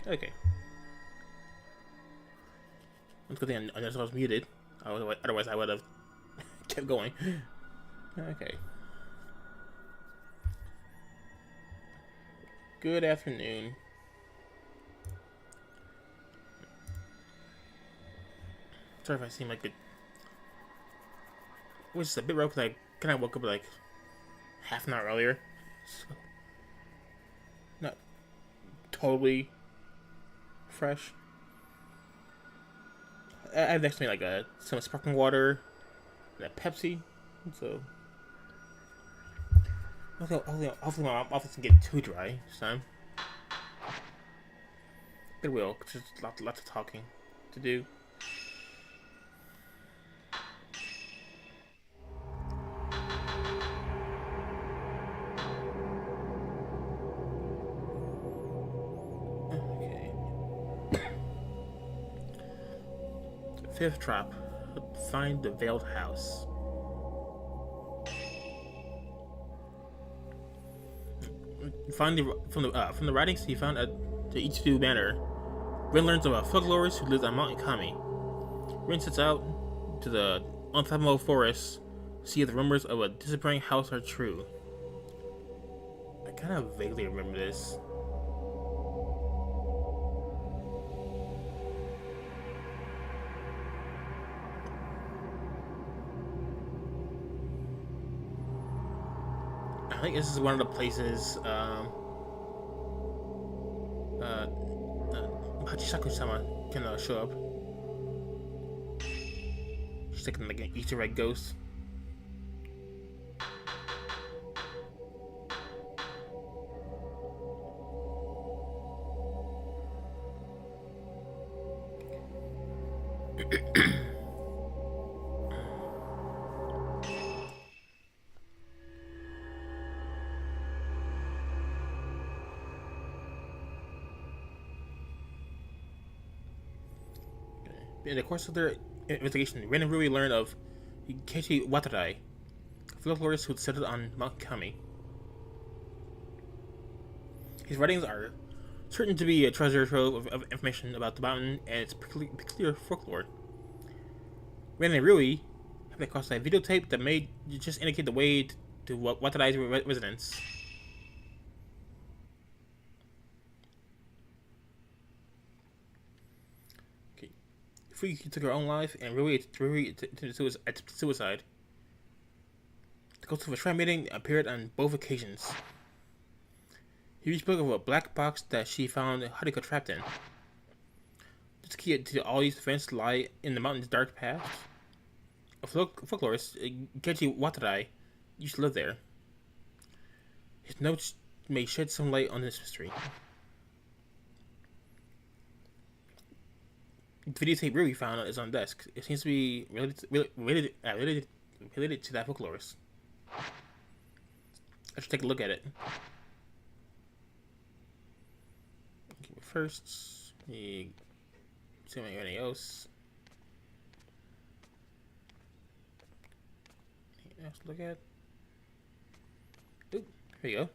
Okay. That's good thing I noticed I was muted. Otherwise, I would have kept going. Okay. Good afternoon. Sorry if I seem like it was just a bit rough because I kind of woke up like half an hour earlier. So, not totally fresh. I've next to me like some sparkling water and a Pepsi. So hopefully my office doesn't get too dry this time. It will. Just lots of talking to do. Okay. Fifth trap. Find the veiled house. From the writings he found at the Ichidu Manor, Rin learns about a folklorist who lives on Mount Ikami. Rin sets out to the unfathomable forest to see if the rumors of a disappearing house are true. I kind of vaguely remember this. I think this is one of the places Hachisaku-sama can show up. She's like an Easter egg ghost. In the course of their investigation, Ren and Rui learn of Keiichi Watarai, a folklorist who settled on Mount Kami. His writings are certain to be a treasure trove of information about the mountain and its peculiar folklore. Ren and Rui have across a videotape that may just indicate the way to Watarai's residence. He took her own life, and Rui attempted suicide. The ghost of a shrine meeting appeared on both occasions. He spoke of a black box that she found Hariko trapped in. The key to all these events lie in the mountain's dark past. A folklorist, Keiichi Watarai, used to live there. His notes may shed some light on this mystery. The videotape Rui found is on the desk. It seems to be related to that folklorist. I should take a look at it. Okay, but first, see anything else. Anything else to look at? Oop, here you go.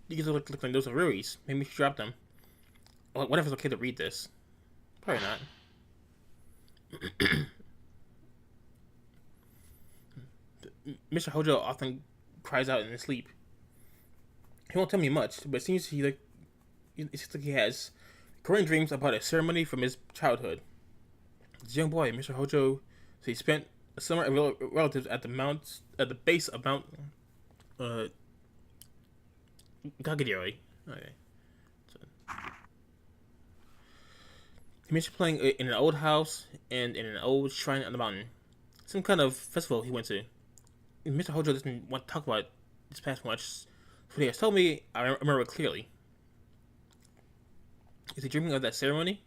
You can look like those are Rui's. Maybe we should drop them. What if it's okay to read this? Probably not. Mr. Hojo often cries out in his sleep. He won't tell me much, but it seems it seems like he has recurring dreams about a ceremony from his childhood. As a young boy, Mr. Hojo, so he spent a summer with relatives at the base of Mount Kageyori. Okay. He mentioned playing in an old house and in an old shrine on the mountain. Some kind of festival he went to. Mr. Hojo doesn't want to talk about this past much. What he has told me, I remember it clearly. Is he dreaming of that ceremony?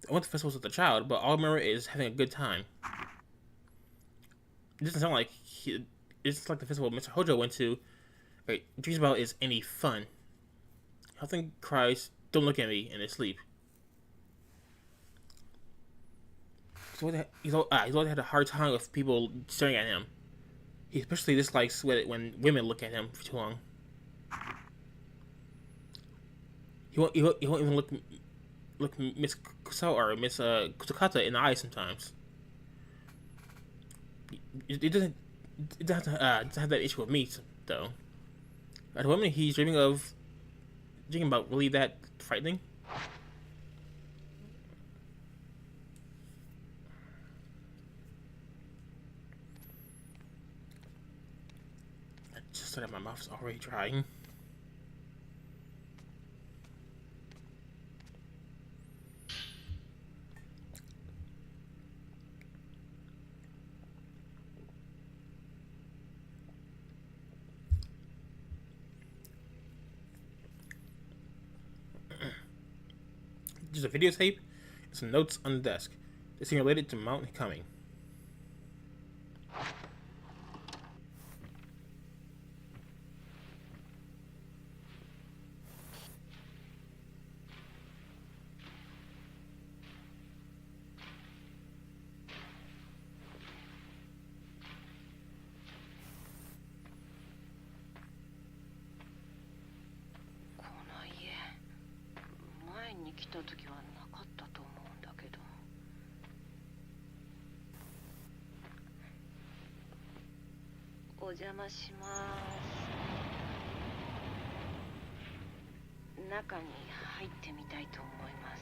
I went to festivals with a child, but all I remember is having a good time. It doesn't sound like it's like the festival Mr. Hojo went to. Dreams about is any fun. He often cries, "Don't look at me," in his sleep. He's always had a hard time with people staring at him. He especially dislikes when women look at him for too long. He won't even look Miss Kusao or Miss Kusakata in the eye sometimes. It doesn't have that issue with me though. At the moment, he's dreaming about really that frightening. I just said that my mouth's already drying. Just a videotape and some notes on the desk. They seem related to Mount coming.お邪魔します。中に入ってみたいと思います。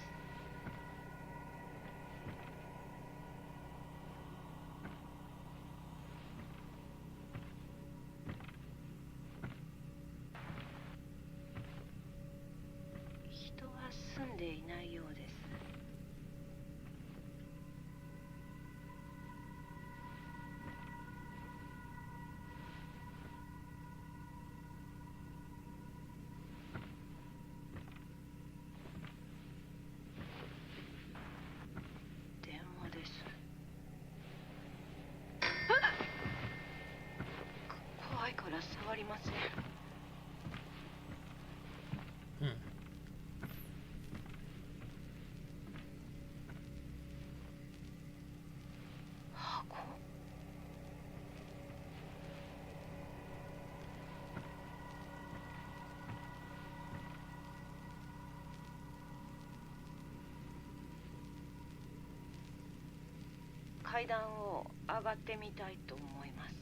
人は住んでいないようです。怖いから触りません。箱。階段を上がってみたいと思います。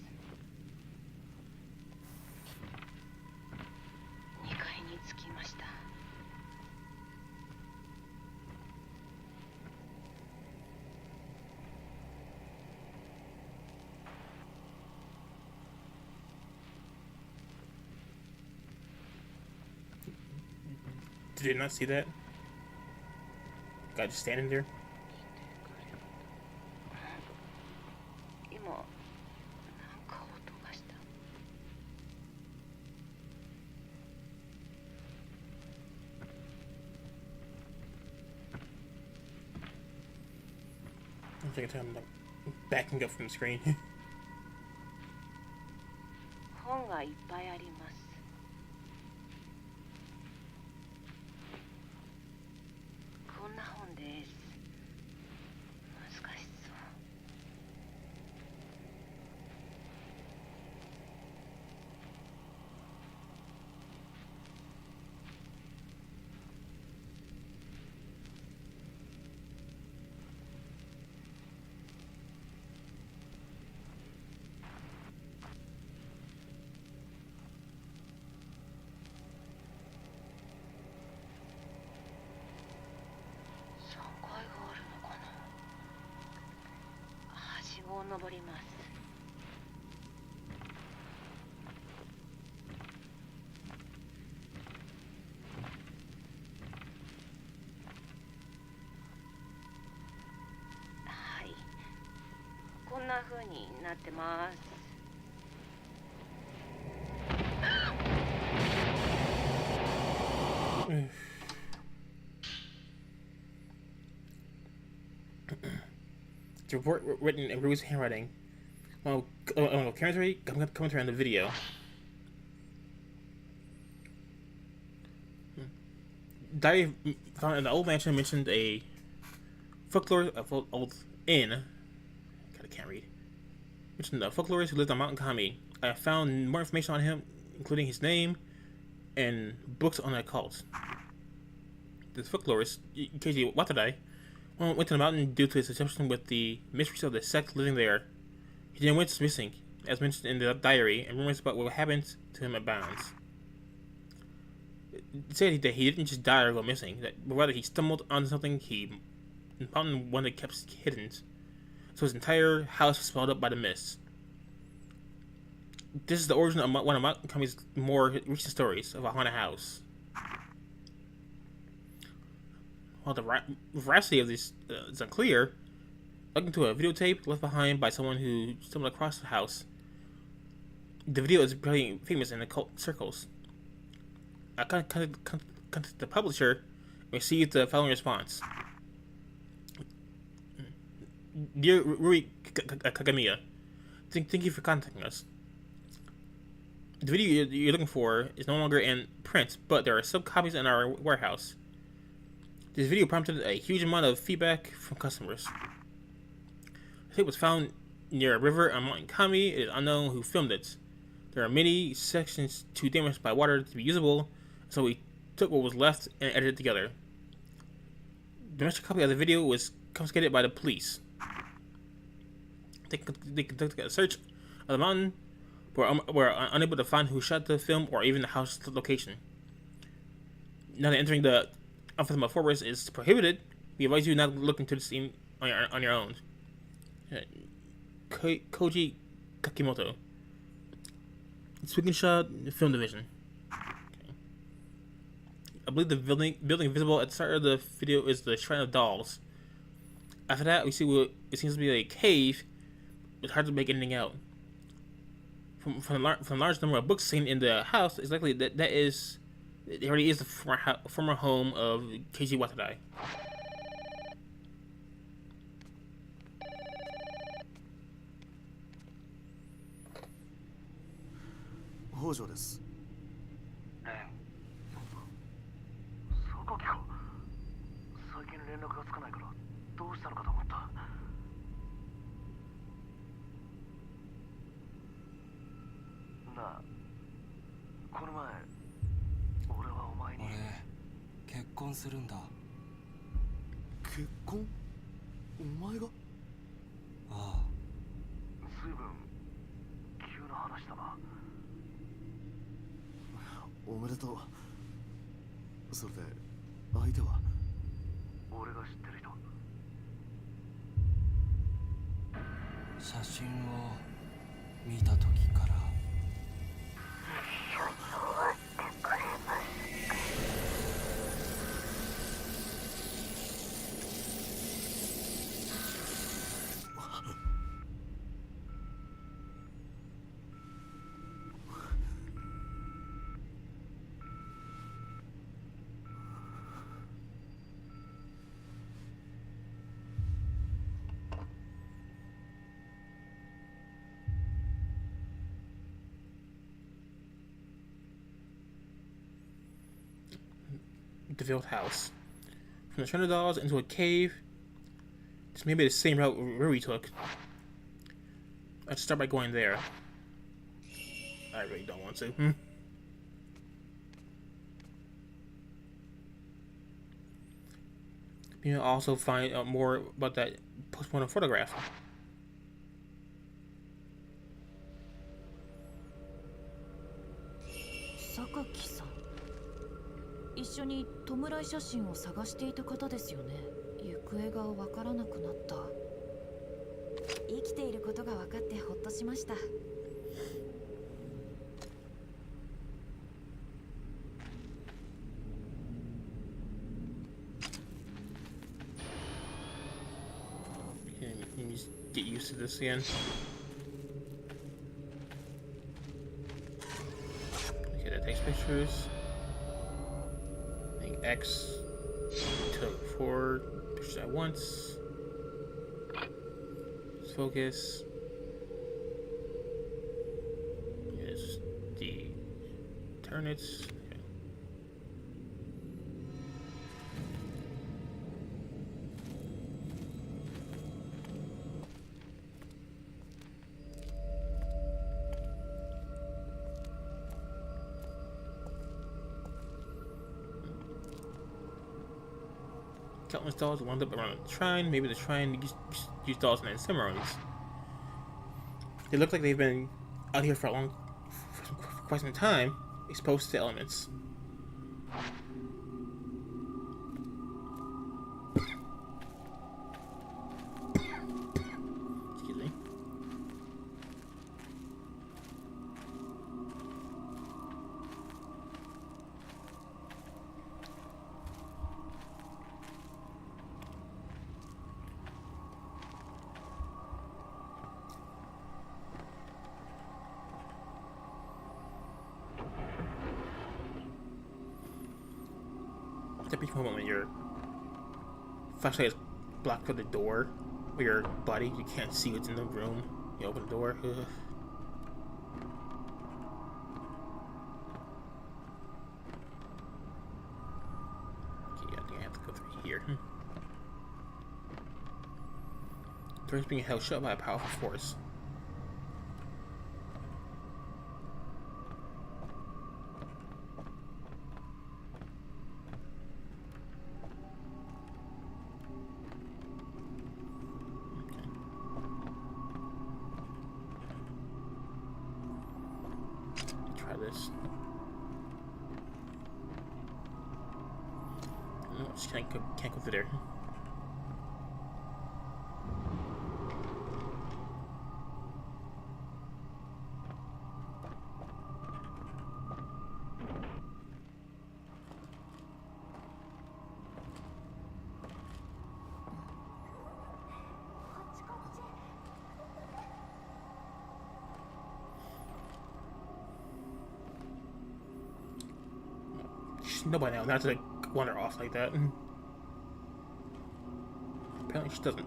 2階に着きました。Did you not see that? Guy just standing there? 今、なんか音がした。I think I'm like backing up from the screen. 本がいっぱいあります。こんな本です。難しそう。3階があるのかな。はしごを登ります。はい、こんな風になってます。The report written in Rue's handwriting. Commentary on the video. Diary found in the old mansion mentioned a folklore of old inn. God, I can't read. Mentioned the folklorist who lived on Mountain Kami. I found more information on him, including his name and books on the occult. the folklorist Keiji Watadai went to the mountain due to his obsession with the mysteries of the sect living there. He then went missing, as mentioned in the diary, and rumors about what happened to him abounds. It said that he didn't just die or go missing, but rather he stumbled onto something he found one that kept hidden, so his entire house was swallowed up by the mist. This is the origin of one of Mountain Kami's more recent stories of a haunted house. While the veracity of this is unclear, looking to a videotape left behind by someone who stumbled across the house, the video is pretty famous in occult circles. I contacted the publisher and received the following response. Dear Rui Kagamiya, thank you for contacting us. The video you're looking for is no longer in print, but there are some copies in our warehouse. This video prompted a huge amount of feedback from customers. The tape was found near a river on Mount Kami. It is unknown who filmed it. There are many sections too damaged by water to be usable, so we took what was left and edited it together. The master copy of the video was confiscated by the police. They conducted a search of the mountain, but were unable to find who shot the film or even the house location. Now that entering the Alpha forest is prohibited, we advise you not to look into the scene on your own. Koji Kakimoto, Speaking Shot Film Division. Okay. I believe the building visible at the start of the video is the Shrine of Dolls. After that, we see what it seems to be a cave. It's hard to make anything out. From the large number of books seen in the house, it's likely that it already is the former home of Keiji Watadai. 北条です。レン、榊か。最近連絡がつかないからどうしたのかと思った。なあ、この前俺はお前に。俺結婚するんだ。結婚？お前が？ああ。随分急な話だな。おめでとう。それで相手は？俺が知ってる人。写真を見た時から。The Veiled House. From the Shrine of Dolls into a cave. This may be the same route Rui took. Let's start by going there. I really don't want to. You'll also find out more about that postmortem photograph. 一緒に弔い写真を探していた方ですよね。行方がわからなくなった。生きていることが分かってほっとしました。Can you just get used to this again? Okay, that takes pictures. X took 4 pictures at once. Let's focus. Here's the turnips. Okay. Countless dolls wound up around the shrine. Maybe the shrine used dolls and ceremonies. They look like they've been out here for quite some time, exposed to elements. Excuse me. Typical moment when your flashlight is blocked with the door, or your body, you can't see what's in the room. You open the door. Ugh. Okay, I think I have to go through here. The door is being held shut by a powerful force. This. No, just can't go through there. Nobody now, not to like wander off like that. Apparently she doesn't.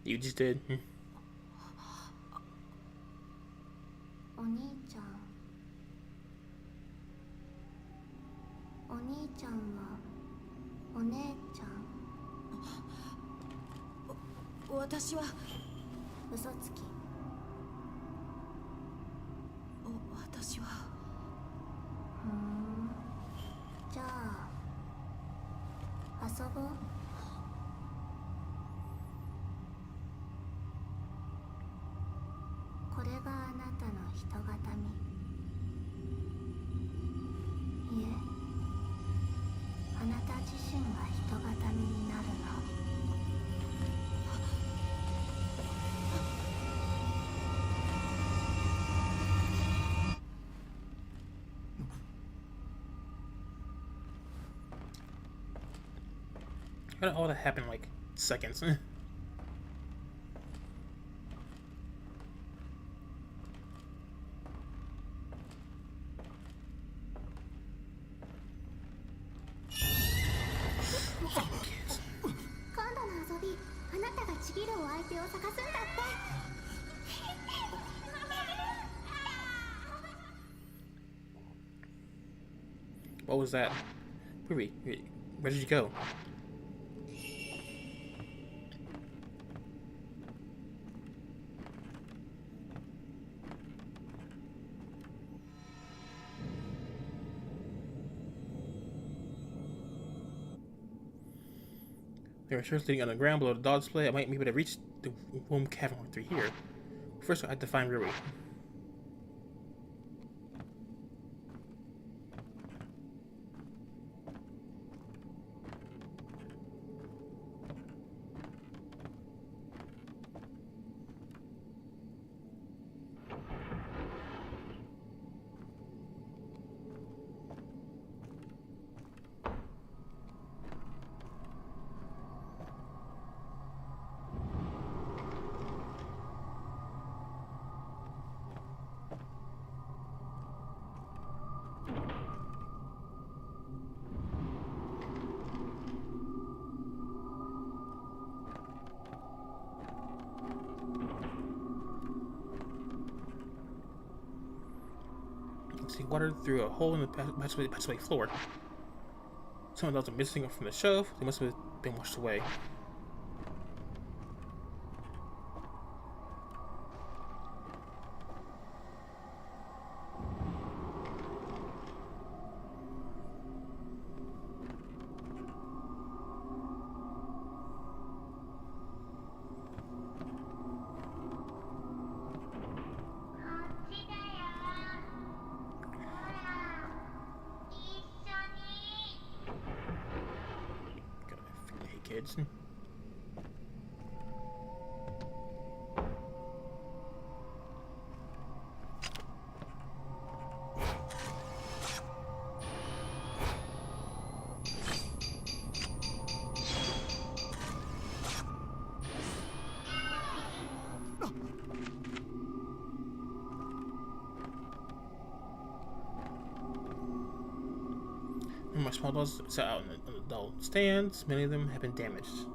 You just did. How did all that happen in like seconds? What was that? Where did you go? There are stairs leading underground below the doll display. I might be able to reach the womb cavern through here. First, I have to find Rui. See water through a hole in the passageway floor. Some of those are missing from the shelf. They must have been washed away. Hey kids. My small dolls sat out on the doll stands. Many of them have been damaged.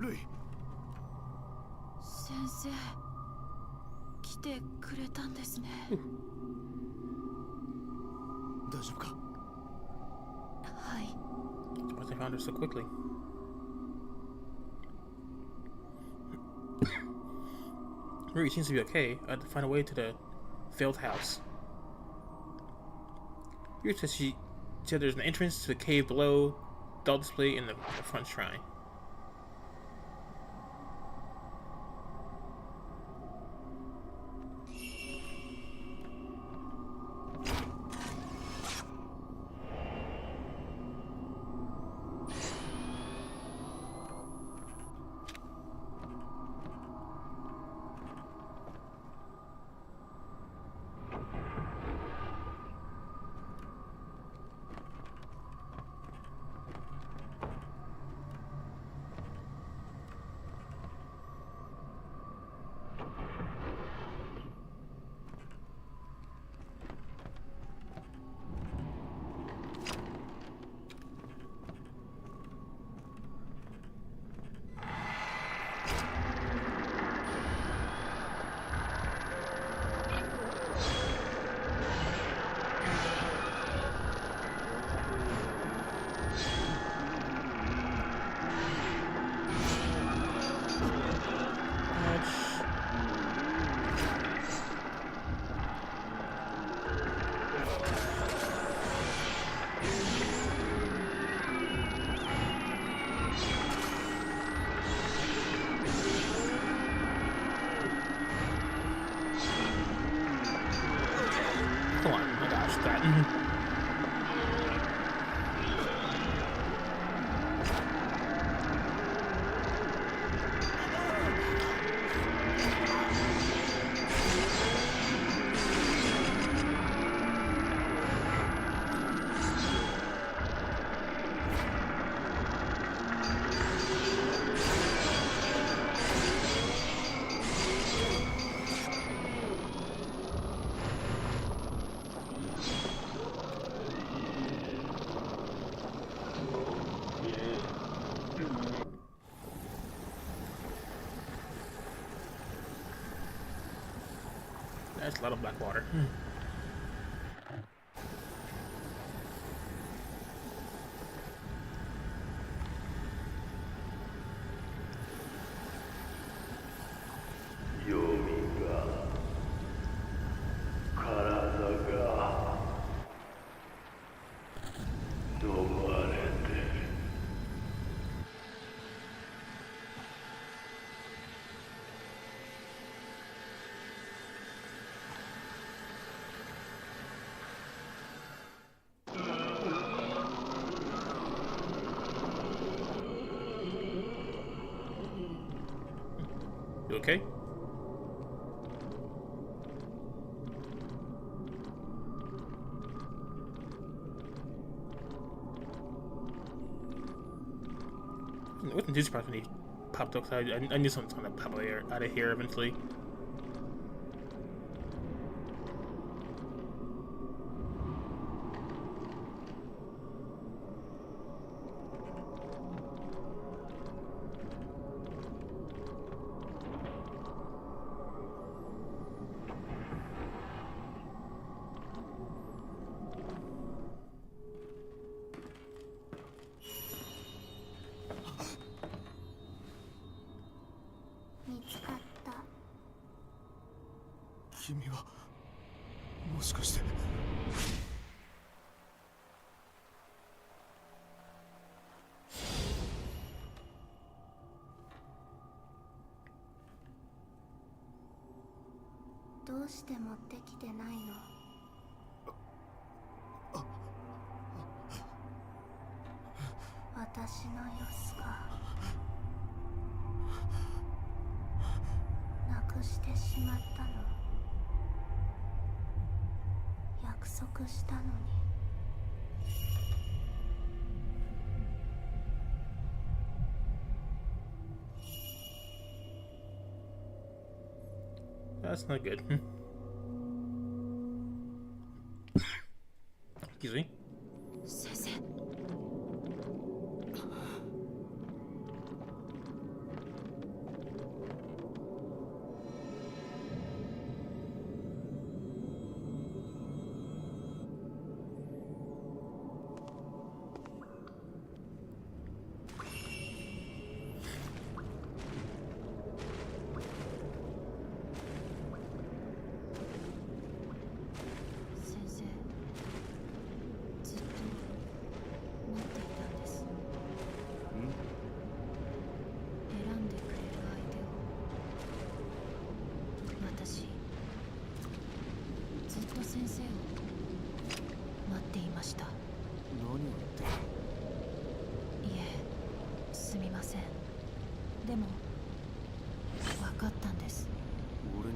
ルイ、先生、来てくれたんですね。大丈夫か？はい。Surprised they found her so quickly. Ruri seems to be okay. I had to find a way to the failed house. Ruri says she said there's an entrance to the cave below, doll display in the front shrine. That's a lot of black water. You okay? I wasn't too surprised when he popped up. I knew something was gonna pop out of here eventually. That's not good. Excuse me. 先生。先生を待っていました。何を言ってる？いえ、すみません。でも分かったんです。俺に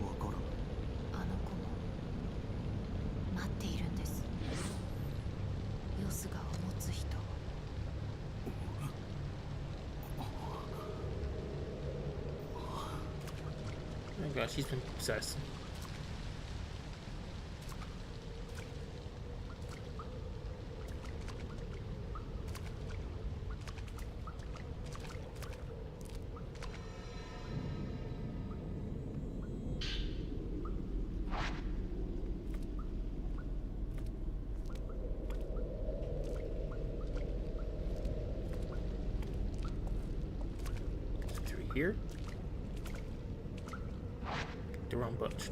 は分からん。あの子も待っているんです。ヨスがを持つ人。Oh gosh, he's been possessed. Through here? The wrong bunch.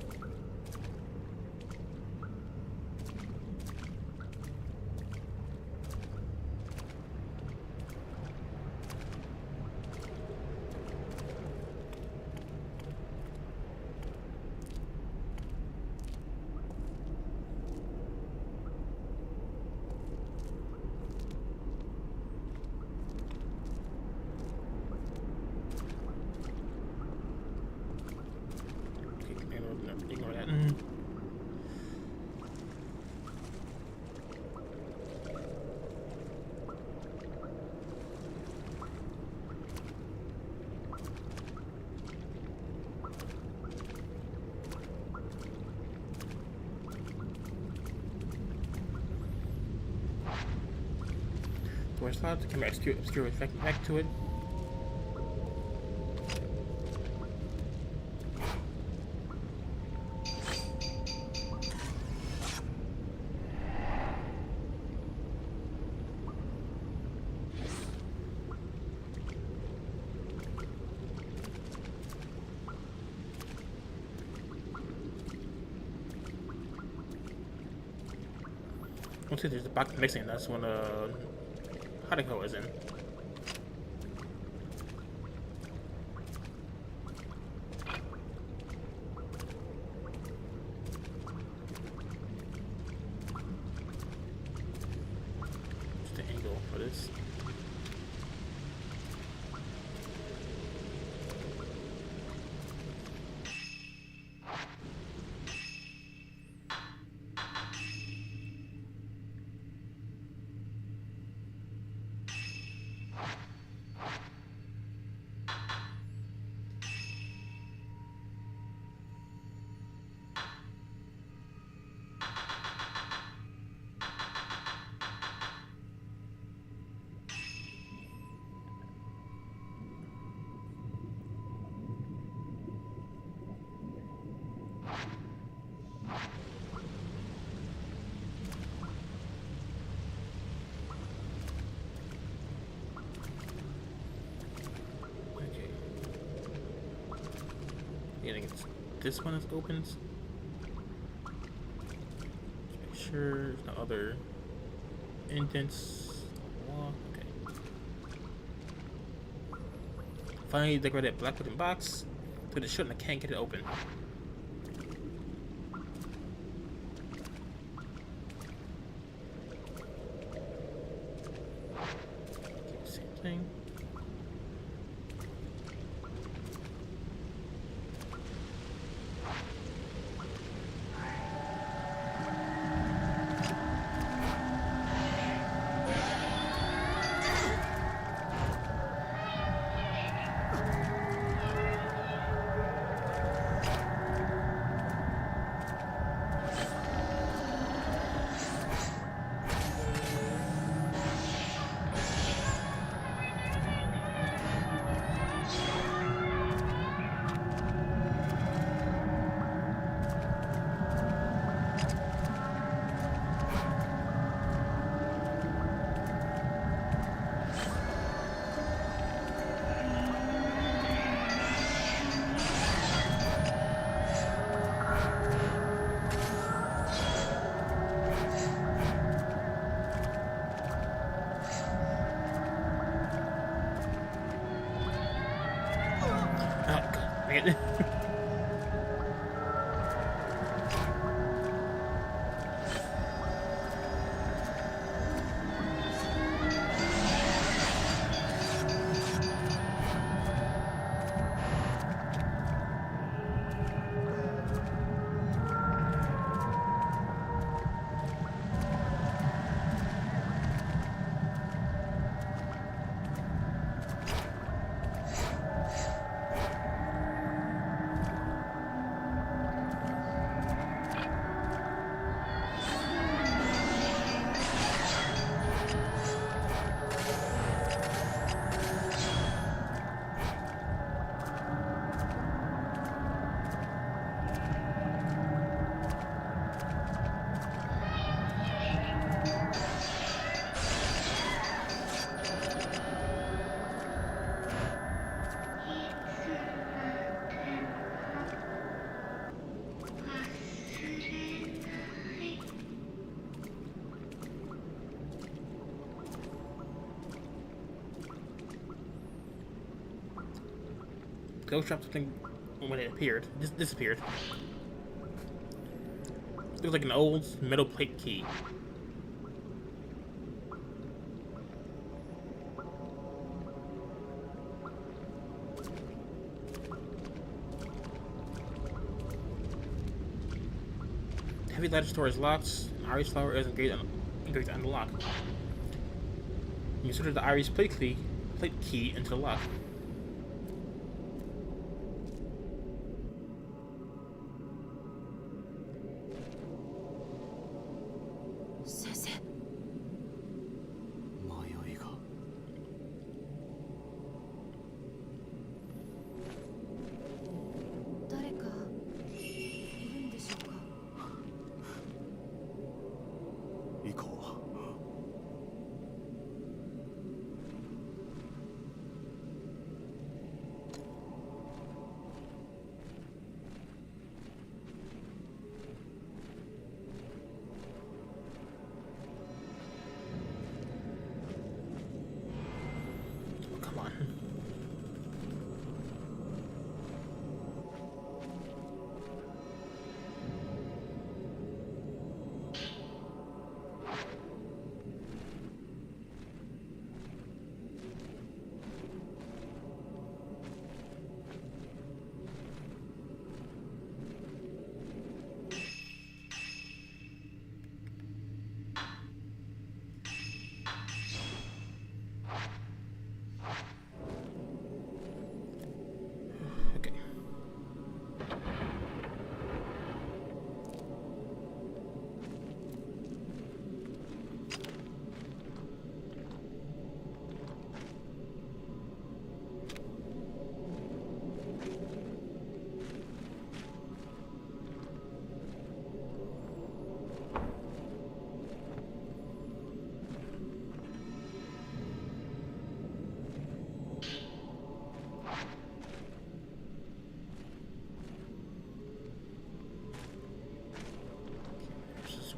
Storage slot. The camera obscure back to it. Once there's the box mixing, that's when Hadako is in. Just the angle for this. I think it's this one that opens. Just make sure there's no other indents on the wall. Okay. Finally decorated black wooden box. Put it shut and I can't get it open. Same thing. it. Ghost dropped something when it appeared. Just disappeared. It was like an old metal plate key. The heavy lattice door is locked. An iris flower is engraved on the lock. You insert the iris plate key into the lock.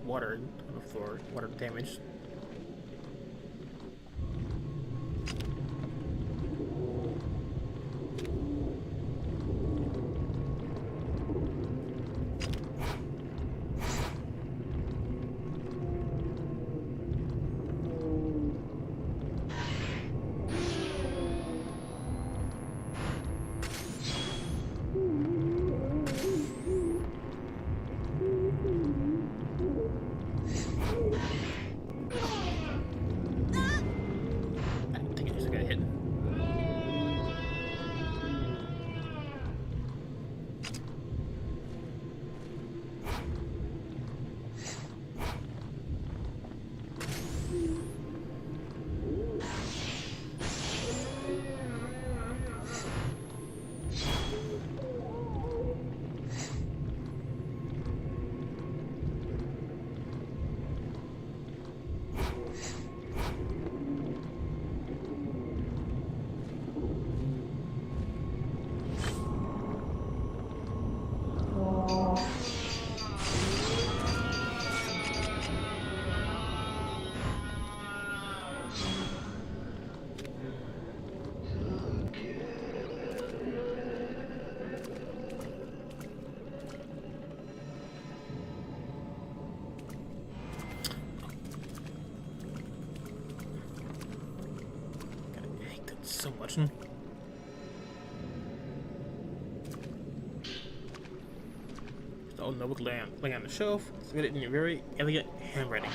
water on the floor, water damage. I think I just got hit. I hate that so much. The old notebook laying on the shelf. It's written in a very elegant handwriting.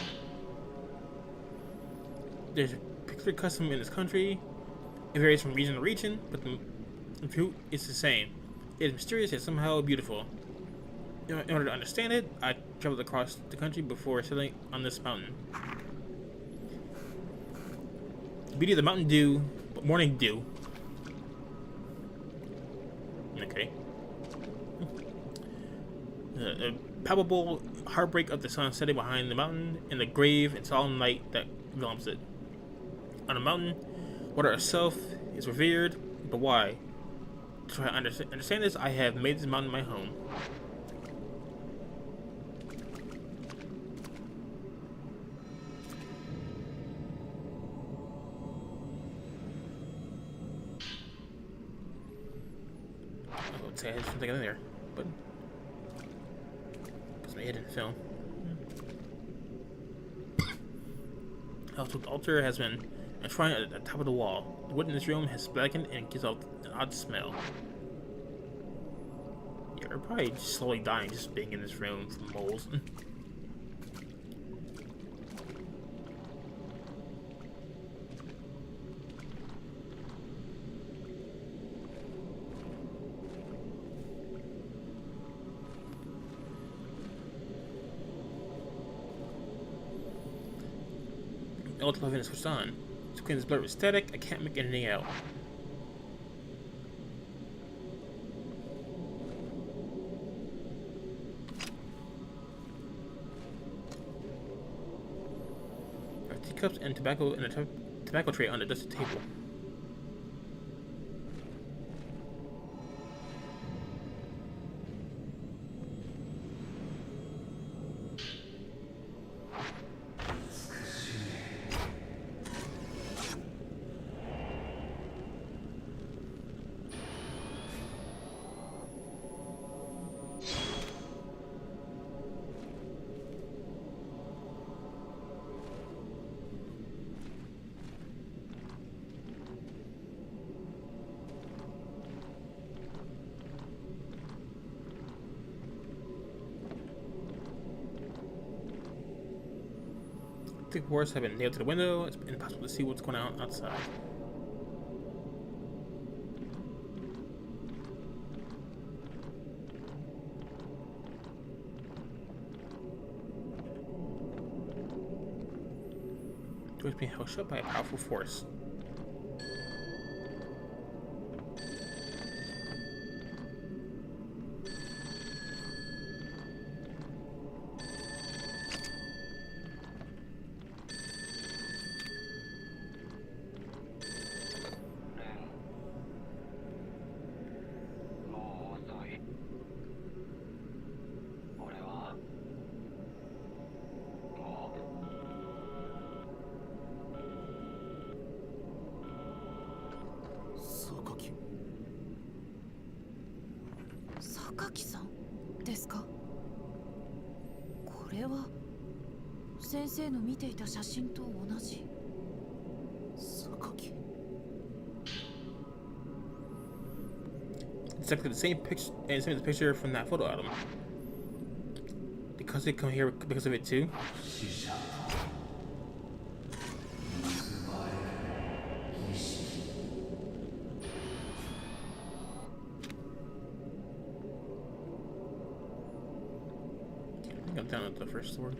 There's a particular custom in this country. It varies from region to region, but the fruit is the same. It is mysterious yet somehow beautiful. In order to understand it, I traveled across the country before settling on this mountain. The beauty of the Mountain Dew, morning dew. Okay. The palpable heartbreak of the sun setting behind the mountain, and the grave and solemn night that envelops it. On a mountain, water itself is revered, but why? To try to understand this, I have made this mountain my home. I would say I had something in there, but it's my hidden film. The altar has been enshrined at the top of the wall. The wood in this room has blackened and gives off an odd smell. Yeah, they're probably just slowly dying just being in this room from moles. The altar light is switched on. The screen is blurred with static. I can't make anything out. There are teacups and tobacco in a tobacco tray on the dusty table. Thick boards have been nailed to the window. It's impossible to see what's going on outside. Doors being held shut by a powerful force. 榊さんですか？これは先生の見ていた写真と同じ。榊。 Exactly the same picture, and same as the picture from that photo album. Because they come here because of it too. I think I'm down at the first sword.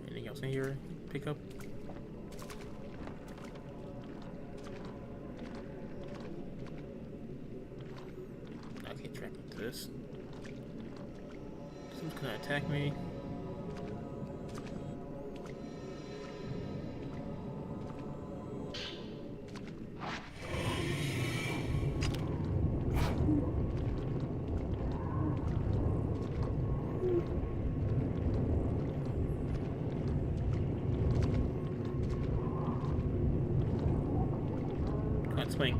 Anything else in here? Pick up. I can't track into this. Someone's gonna attack me. Come on, swing.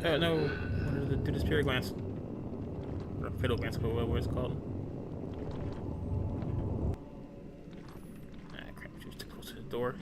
Oh no! What did do the spirit glance? Or fiddle glance, whatever it's called. Ah, crap, she was too close to the door.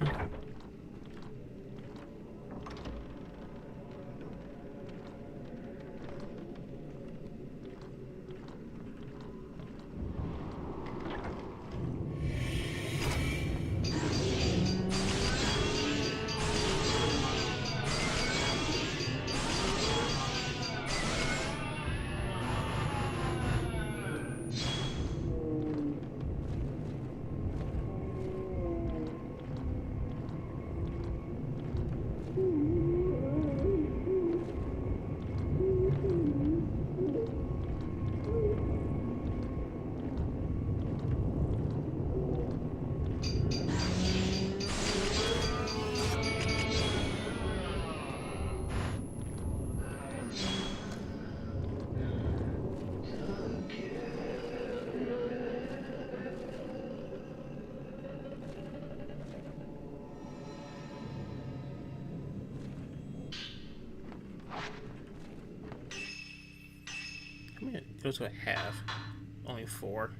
How many those do I have? Only 4.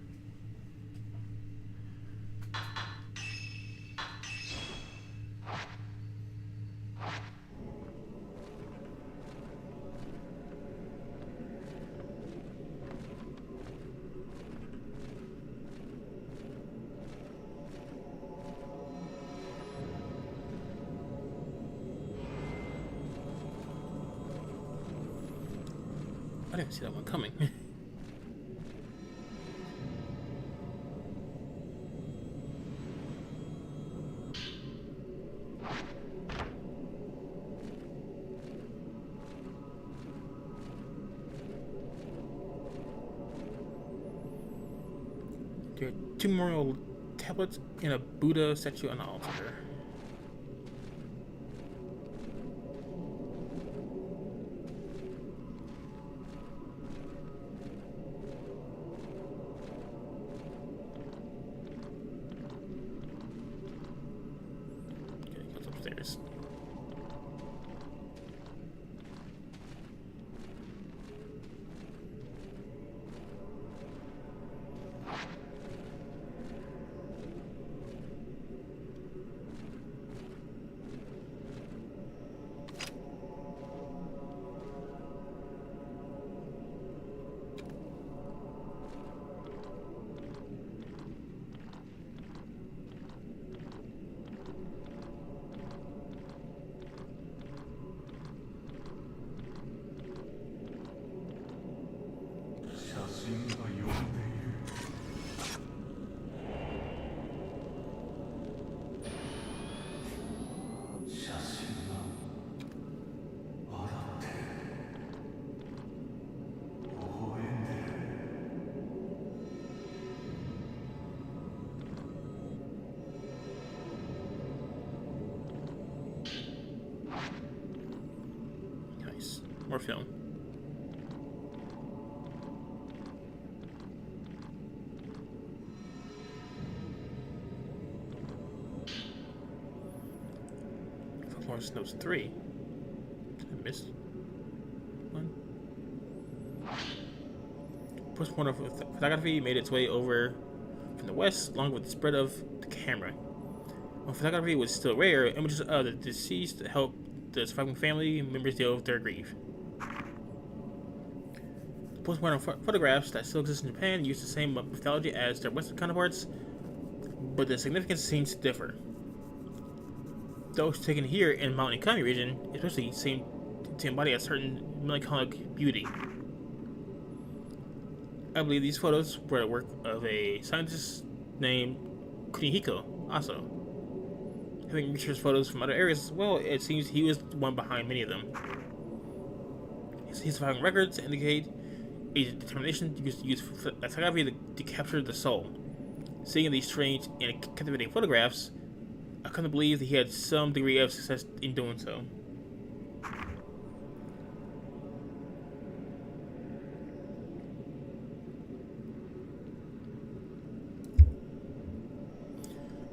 I didn't see that one coming. There are 2 memorial tablets and a Buddha statue on the altar. Okay, it goes upstairs. more film. Florence Notes 3. I missed one. Postmortem photography made its way over from the west, along with the spread of the camera. When photography was still rare, images of the deceased helped the surviving family members deal with their grief. Postmortem photographs that still exist in Japan use the same methodology as their Western counterparts, but the significance seems to differ. Those taken here in Mount Ikami region especially seem to embody a certain melancholic beauty. I believe these photos were the work of a scientist named Kunihiko also. Having researched photos from other areas as well, it seems he was the one behind many of them. His surviving records indicate a determination to use photography to capture the soul. Seeing these strange and captivating photographs, I come to believe that he had some degree of success in doing so.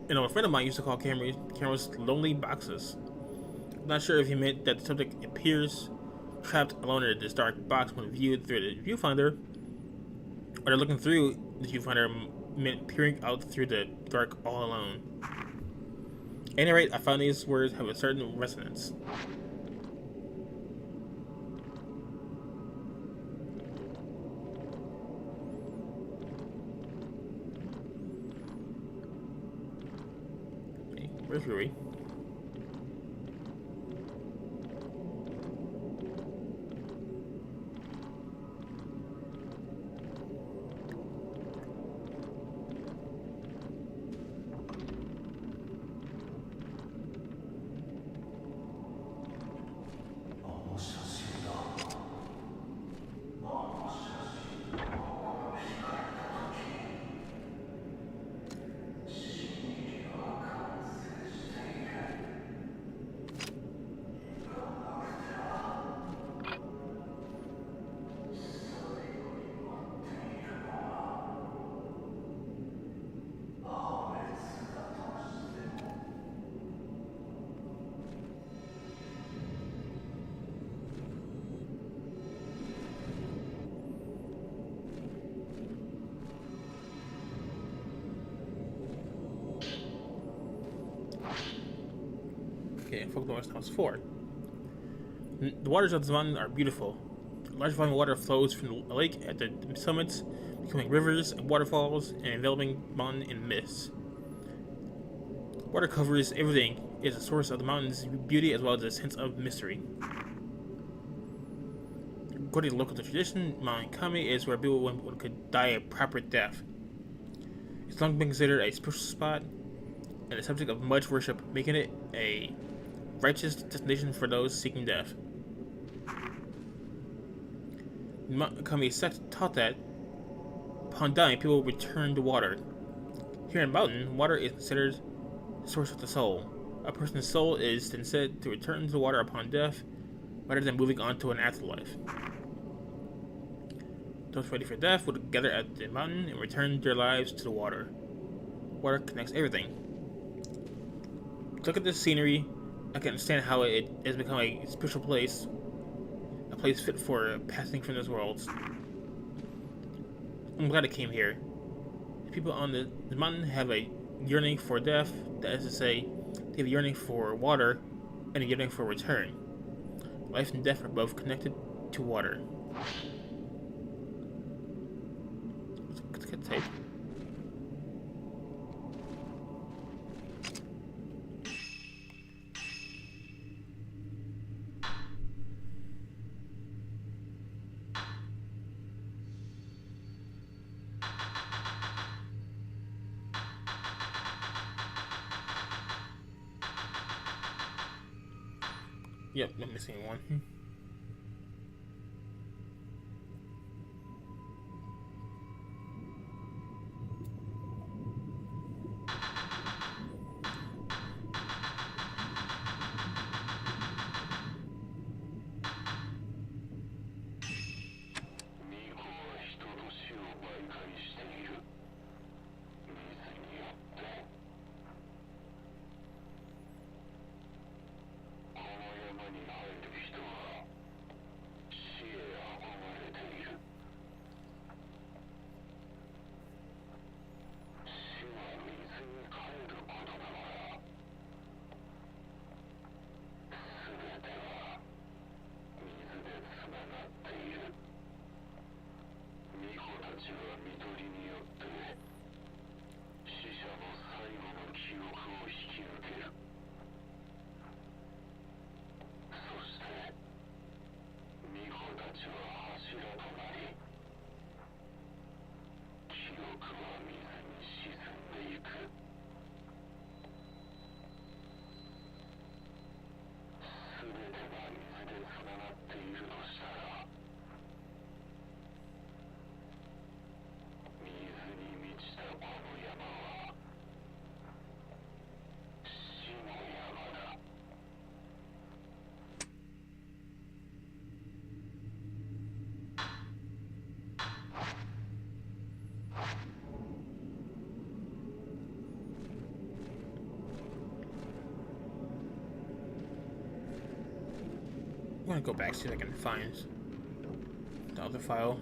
You know, a friend of mine used to call cameras lonely boxes. I'm not sure if he meant that the subject appears trapped alone in this dark box when viewed through the viewfinder, or they're looking through the viewfinder meant peering out through the dark all alone. At any rate, I found these words have a certain resonance. Okay, where's Rui? Okay, Folklore House 4. The waters of the mountain are beautiful. A large volume of water flows from the lake at the summits, becoming rivers and waterfalls and enveloping the mountain in mist. Water covers everything, is a source of the mountain's beauty as well as a sense of mystery. According to local tradition, Mount Ikami is where people could die a proper death. It's long been considered a spiritual spot and the subject of much worship, making it a righteous destination for those seeking death. The Mount Ikami sect taught that upon dying, people return to water. Here in Mountain, water is considered the source of the soul. A person's soul is then said to return to the water upon death, rather than moving on to an afterlife. Those ready for death would gather at the mountain and return their lives to the water. Water connects everything. Look at this scenery. I can understand how it has become a spiritual place, a place fit for passing from this world. I'm glad I came here. The people on the mountain have a yearning for death, that is to say, they have a yearning for water and a yearning for return. Life and death are both connected to water. Let's get tape. Yep, I'm missing one. I'm gonna go back, see if I can find the other file.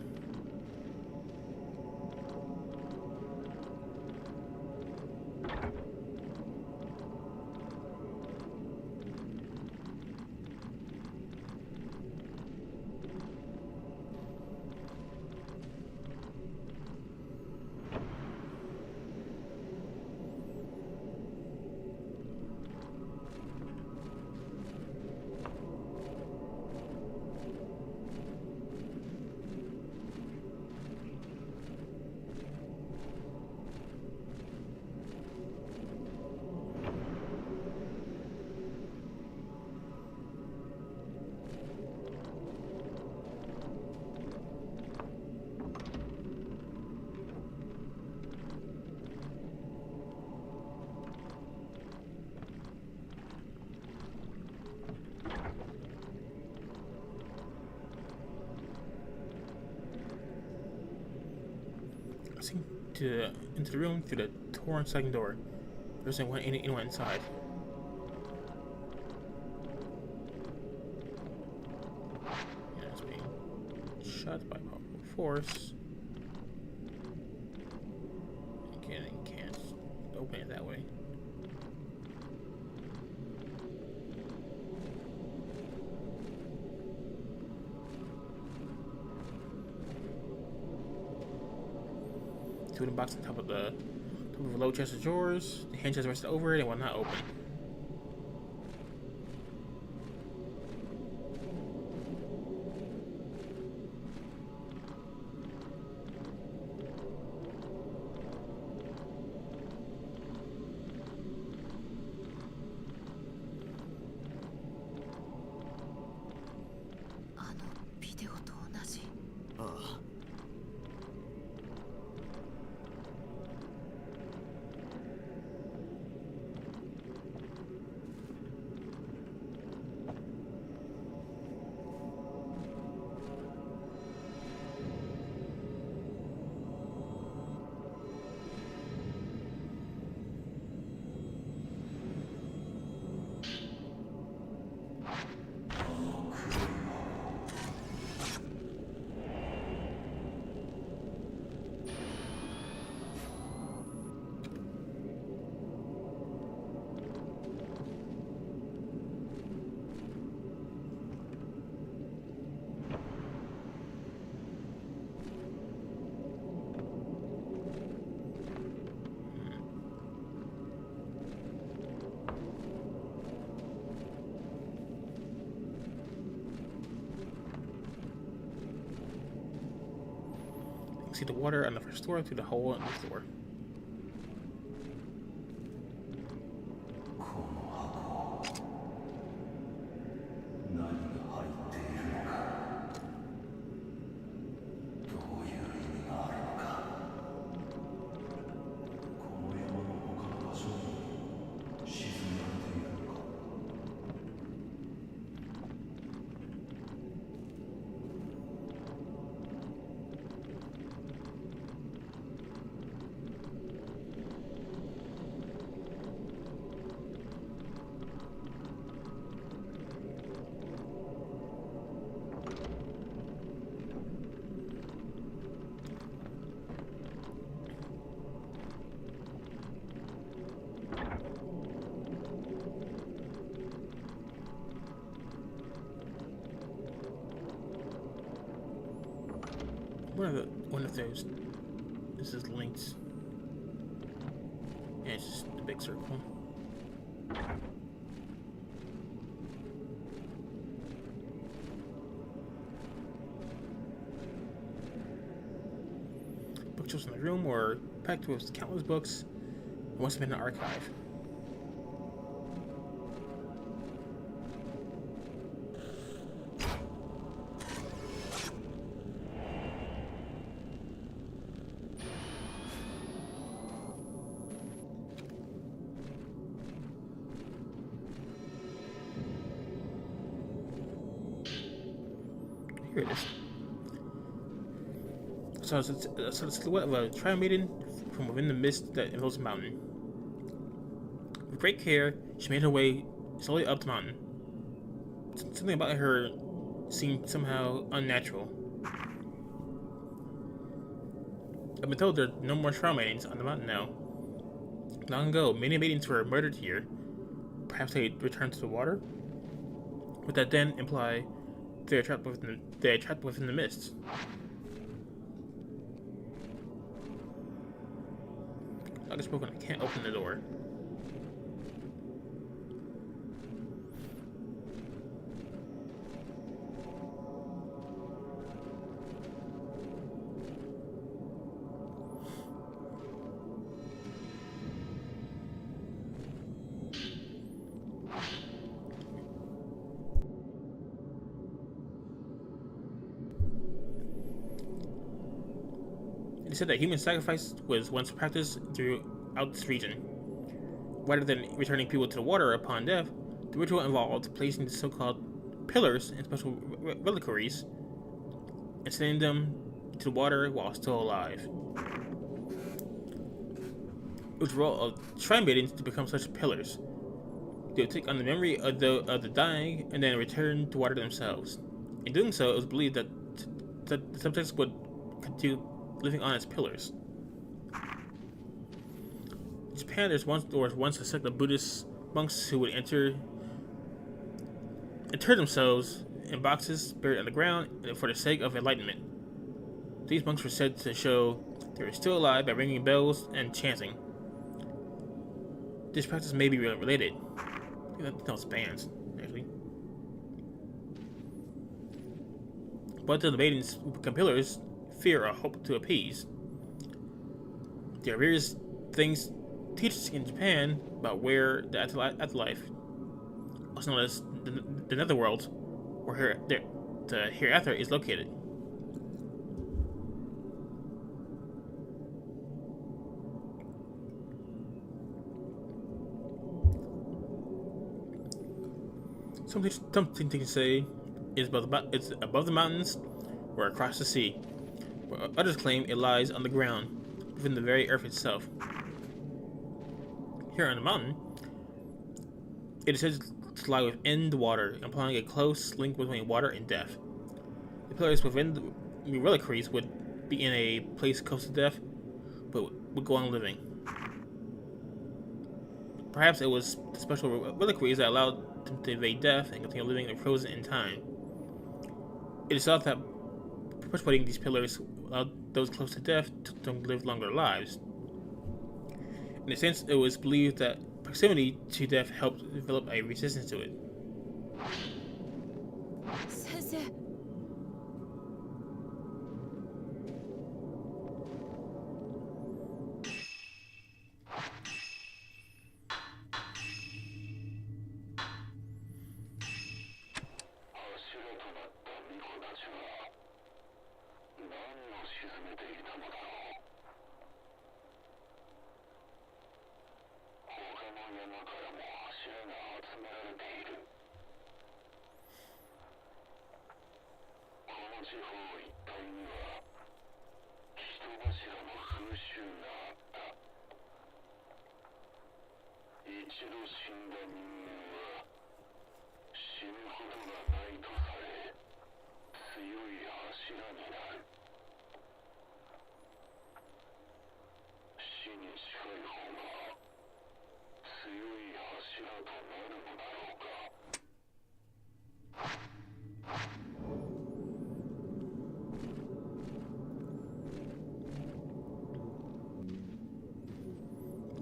Into the room through the torn second door. There isn't anyone inside. Yeah, it's being shut by powerful force. Again, you can't open it that way. Wooden box on top of a low chest of drawers. The hinges rested over it and will not open. See the water on the first floor through the hole in the floor. One of those. This is linked. Yeah, it's just a big circle. Bookshelves in the room were packed with countless books. It must have been an archive. Here it is. So it's a silhouette of a tri-maiden from within the mist that envelops the mountain. With great care, she made her way slowly up the mountain. Something about her seemed somehow unnatural. I've been told there are no more shroud maidens on the mountain now. Long ago, many maidens were murdered here. Perhaps they returned to the water? Would that then imply they are trapped within the mist? Like I spoken, I can't open the door. It said that human sacrifice was once practiced throughout this region. Rather than returning people to the water upon death, the ritual involved placing the so-called pillars in special reliquaries and sending them to the water while still alive. It was the role of shrine maidens to become such pillars. They would take on the memory of the dying and then return to water themselves. In doing so, it was believed that the subjects would continue living on as pillars. In Japan, there was once a sect of Buddhist monks who would inter themselves in boxes buried underground for the sake of enlightenment. These monks were said to show they were still alive by ringing bells and chanting. This practice may be related. I think that's bands, actually. But the maidens who become pillars fear or hope to appease. There are various things teachers in Japan about where the afterlife, also known as the netherworld, or the hereafter, is located. Something to say is it's above the mountains or across the sea, where others claim it lies on the ground, within the very earth itself. Here on the mountain, it is said to lie within the water, implying a close link between water and death. The pillars within the reliquaries would be in a place close to death, but would go on living. Perhaps it was the special reliquaries that allowed them to evade death and continue living frozen in time. It is thought that perpetuating these pillars allowed those close to death to live longer lives. In a sense, it was believed that proximity to death helped develop a resistance to it. Sensei.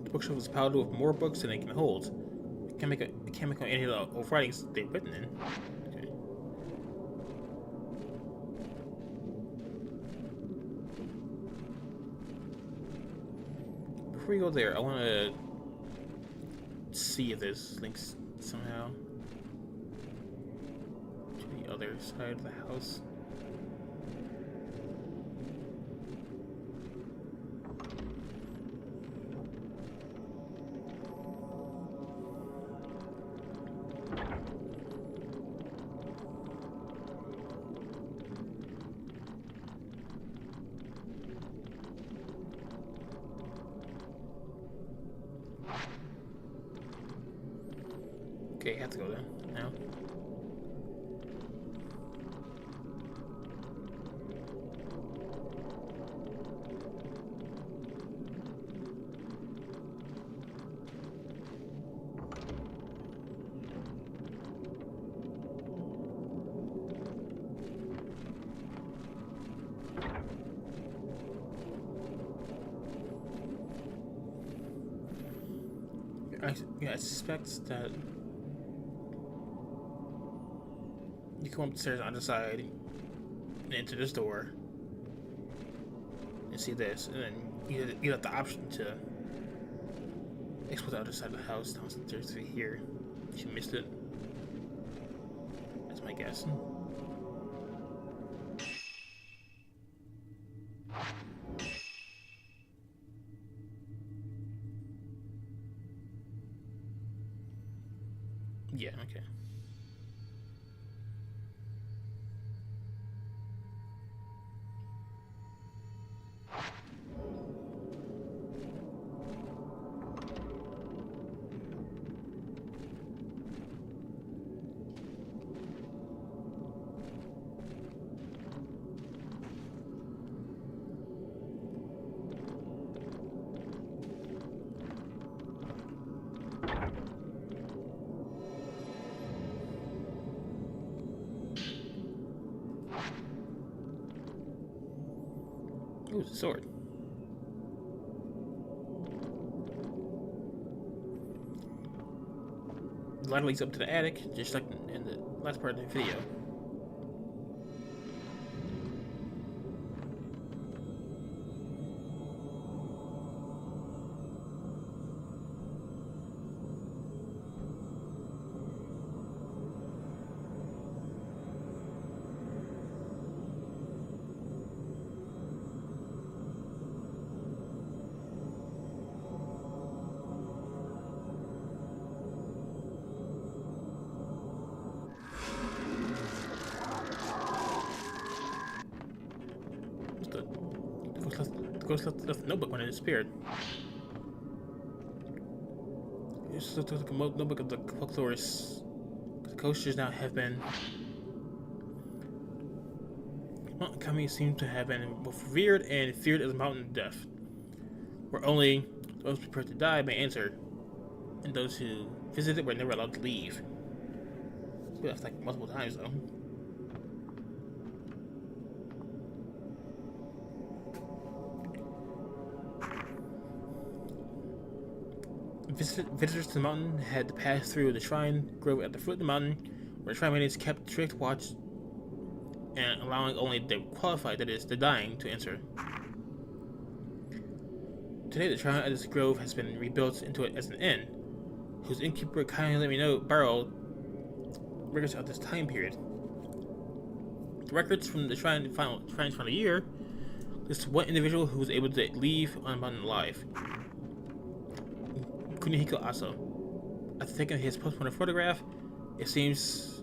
The bookshelf is piled with more books than it can hold. It can't make out any of the writings they've written in. Okay. Before we go there, I want to see if there's links somehow to the other side of the house. you have to go there now. I suspect that you come upstairs on the side and enter this door and see this, and then you have the option to explore the other side of the house downstairs to here. You missed it. That's my guess. Yeah, okay. Ooh, it's a sword. The ladder leads up to the attic, just like in the last part of the video. The ghost left the notebook when it disappeared. It's the notebook of the folklorists. The coasters now have been. Mountain Kami seems to have been both revered and feared as a mountain of death, where only those prepared to die may enter, and those who visited were never allowed to leave. That's like multiple times though. Visitors to the mountain had to pass through the shrine grove at the foot of the mountain, where the shrine maidens kept strict watch and allowing only the qualified, that is, the dying, to enter. Today, the shrine at this grove has been rebuilt into it as an inn, whose innkeeper kindly let me borrow records of this time period. The records from the shrines from the year list one individual who was able to leave on the mountain alive. Kunihiko Aso. After taking his postmortem photograph, it seems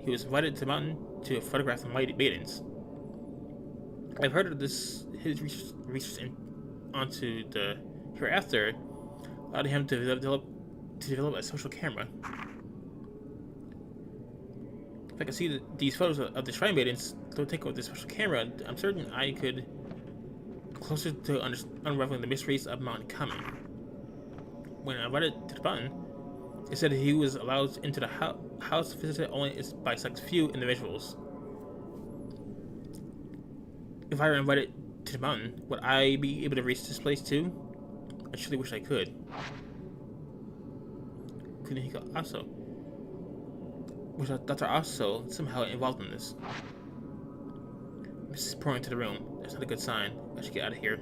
he was invited to the mountain to photograph the Maidens. I've heard of his research onto the hereafter allowed him to develop a social camera. If I can see these photos of the Shrine Maidens don't take over this special camera, I'm certain I could closer to unraveling the mysteries of Mount Kami. When I read it to the button, it said he was allowed into the house visited only by select few individuals. If I were invited to the mountain, would I be able to reach this place too? I truly wish I could. Kunihiko Aso. Wish Dr. Aso somehow involved in this. Mist is pouring into the room. That's not a good sign. I should get out of here.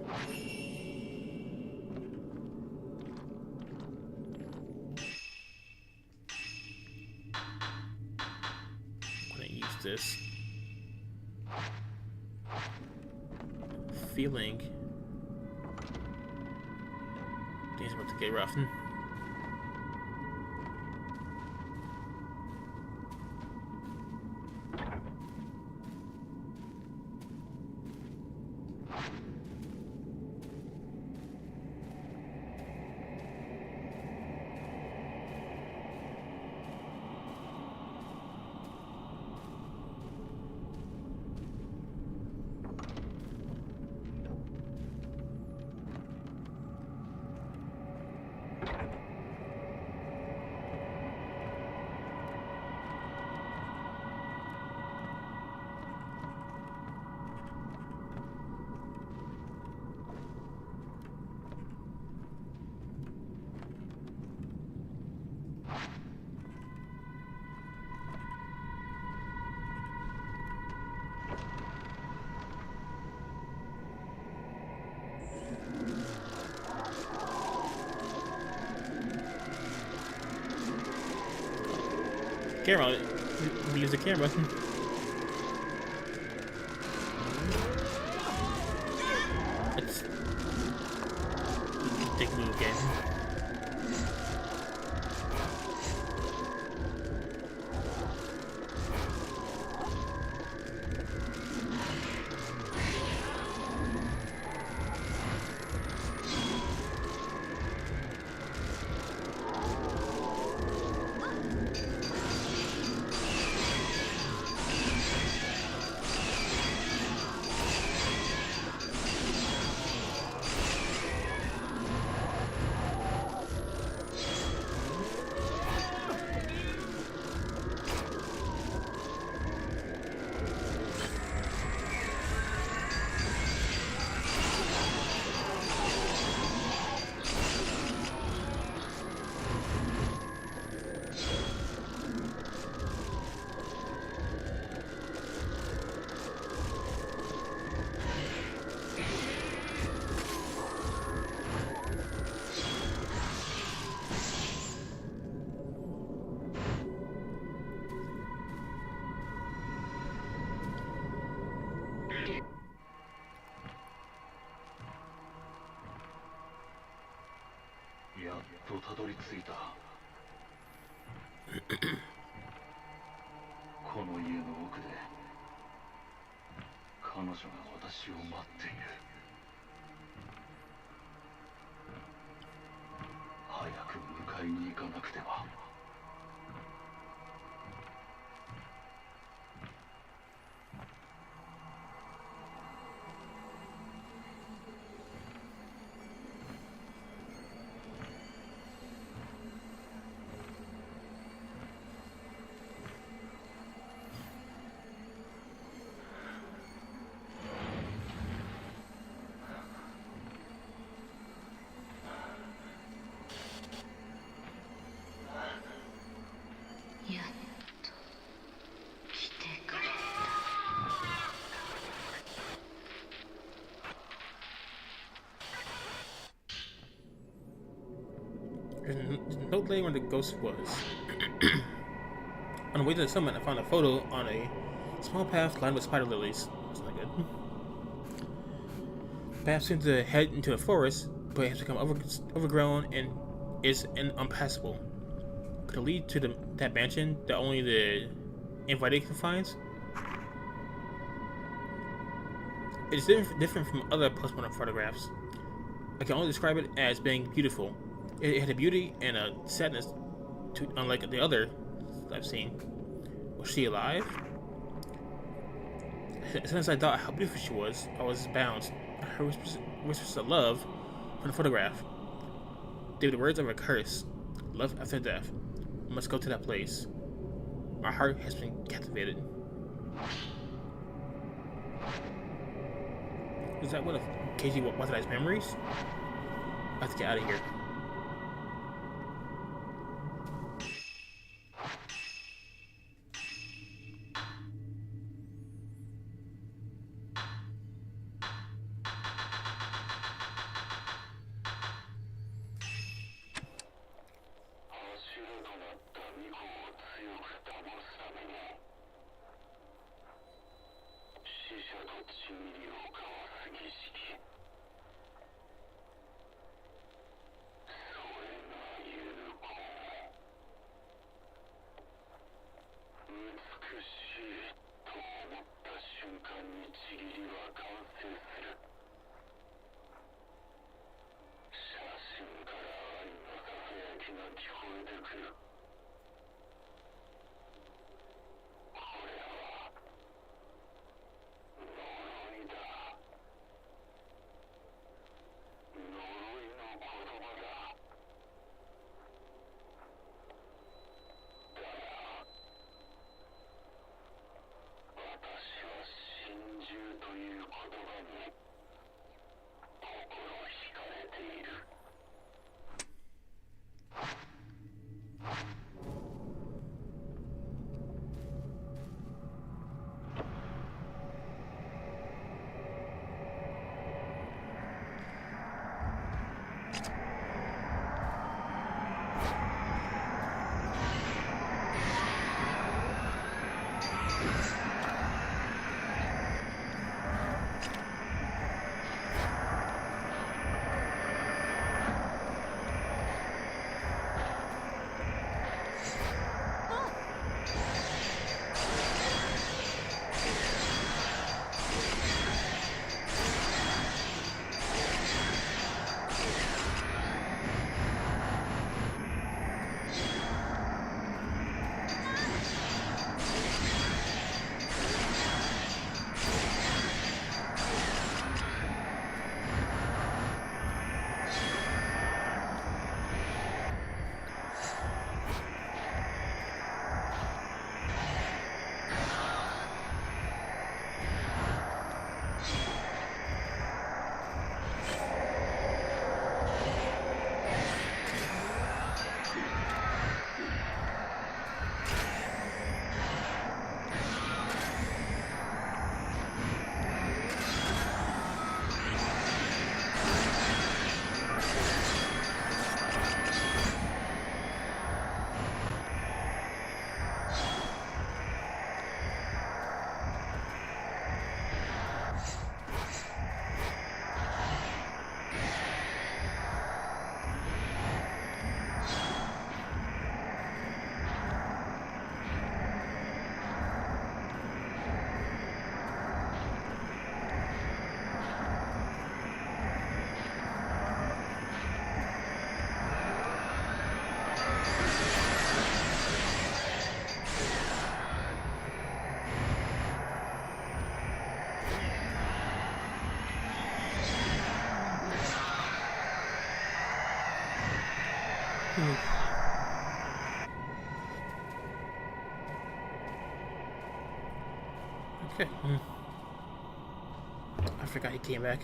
This feeling things about to get rough. camera. He use the camera. It's dick move again.やっとたどり着いた。この家の奥で彼女が私を待っている。早く迎えに行かなくては。やっと来てくれ There's no laying where the ghost was. On the way to the summit, I found a photo on a small path lined with spider lilies. That's not good. The path seems to head into the forest, but it has become overgrown and is unpassable. Could it lead to that mansion that only the invited can find? It's different from other postmodern photographs. I can only describe it as being beautiful. It had a beauty and a sadness, unlike the other I've seen. Was she alive? As soon as I thought how beautiful she was, I was bound. Her whispers of love from the photograph. They were the words of a curse. Love after death. I must go to that place. My heart has been captivated. Is that one of KG Watanabe's memories? I have to get out of here. Okay. I forgot he came back.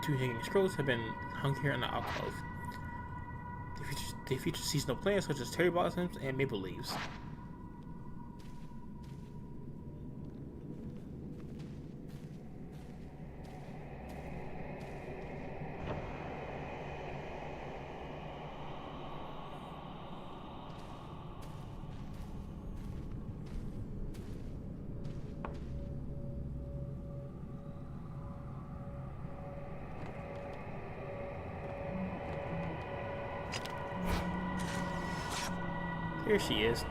2 hanging scrolls have been hung here in the alcove. They feature seasonal plants such as cherry blossoms and maple leaves. Here she is.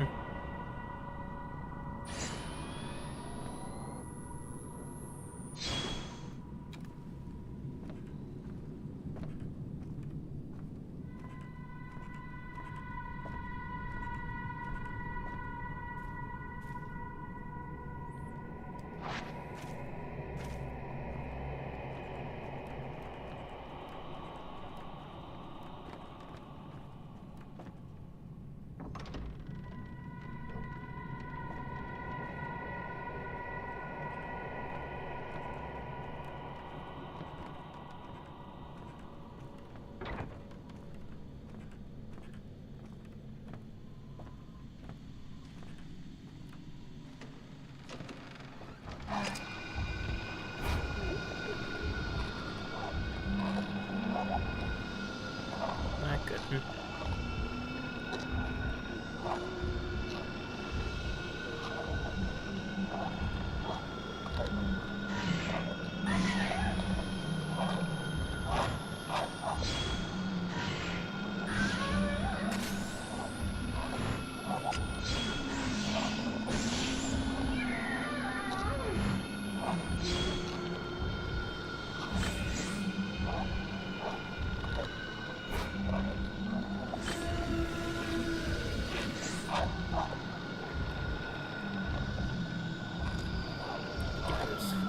Not good.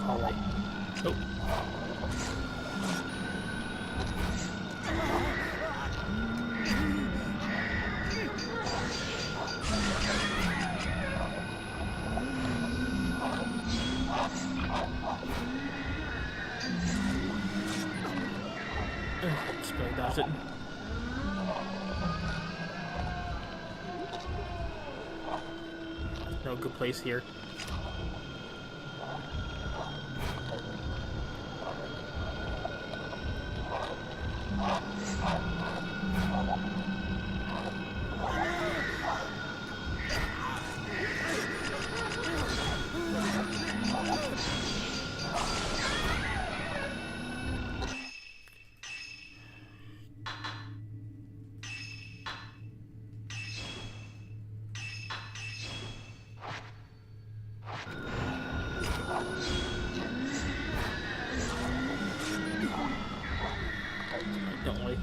Alright. Oh. Just barely dodged it. No good place here. Don't like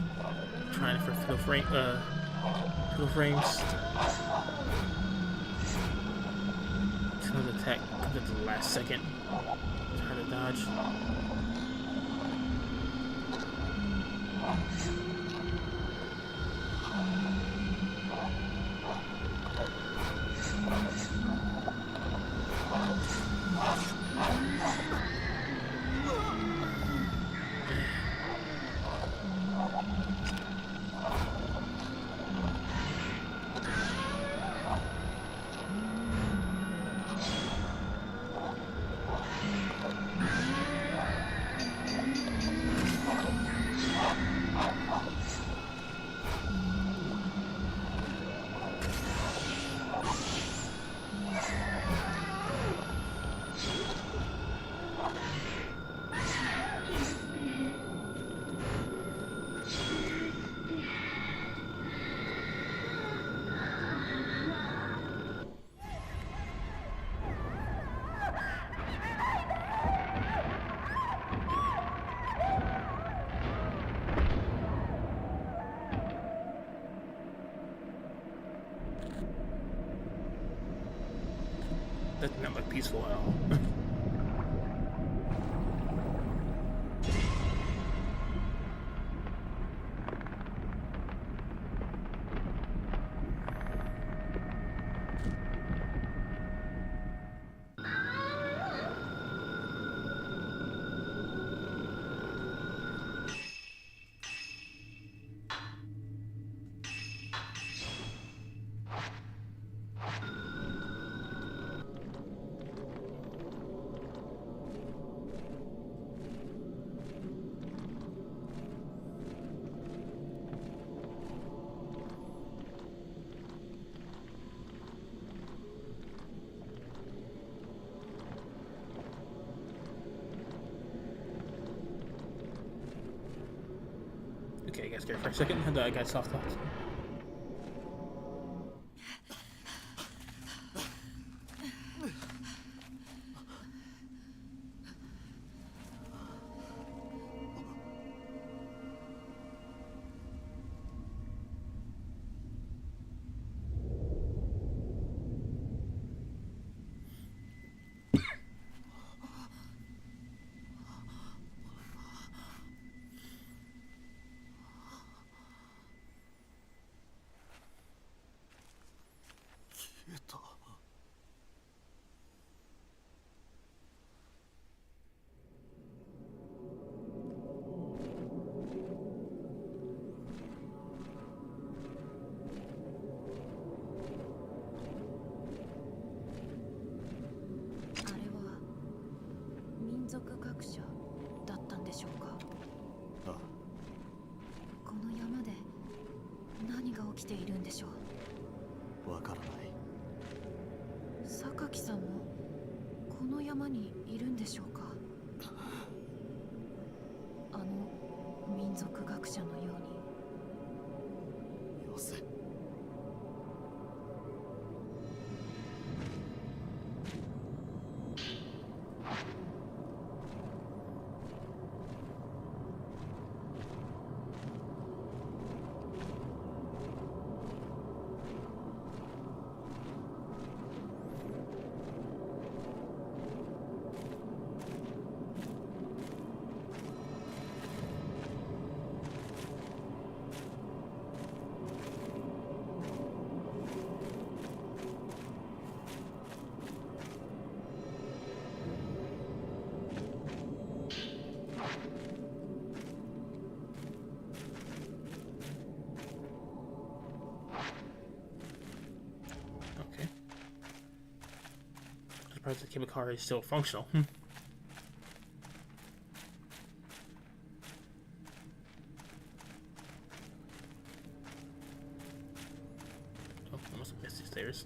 trying for fiddle frames. Some attack comes at the last second. It's hard to dodge. That did not look peaceful at all. scared for a second. Had that guy soft thoughts. The cable car is still functional. Oh, I must have missed these stairs.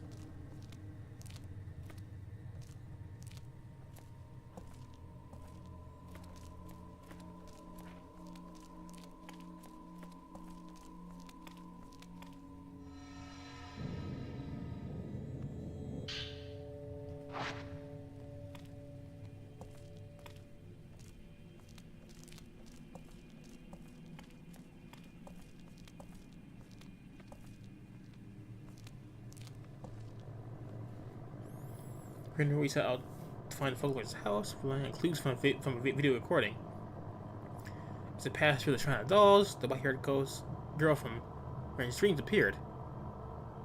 We set out to find the Folkware's house, relying on clues from a video recording. As it passed through the shrine of dolls, the white-haired ghost girl from Ren's dreams appeared.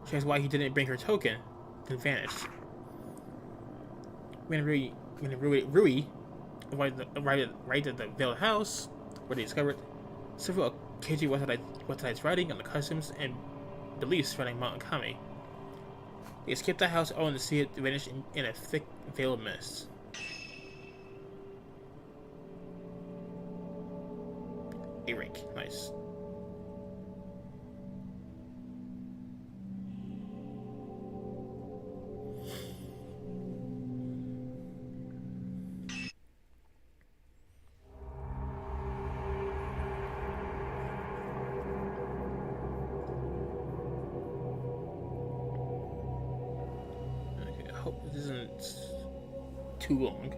She asked why he didn't bring her token, then vanished. When Rui arrived at the Veiled House, where they discovered several occasionally Watadai's writing on the customs and beliefs surrounding Mount Kami. They escaped the house only to see it vanish in a thick veil of mist. A rank, nice. Hope this isn't too long.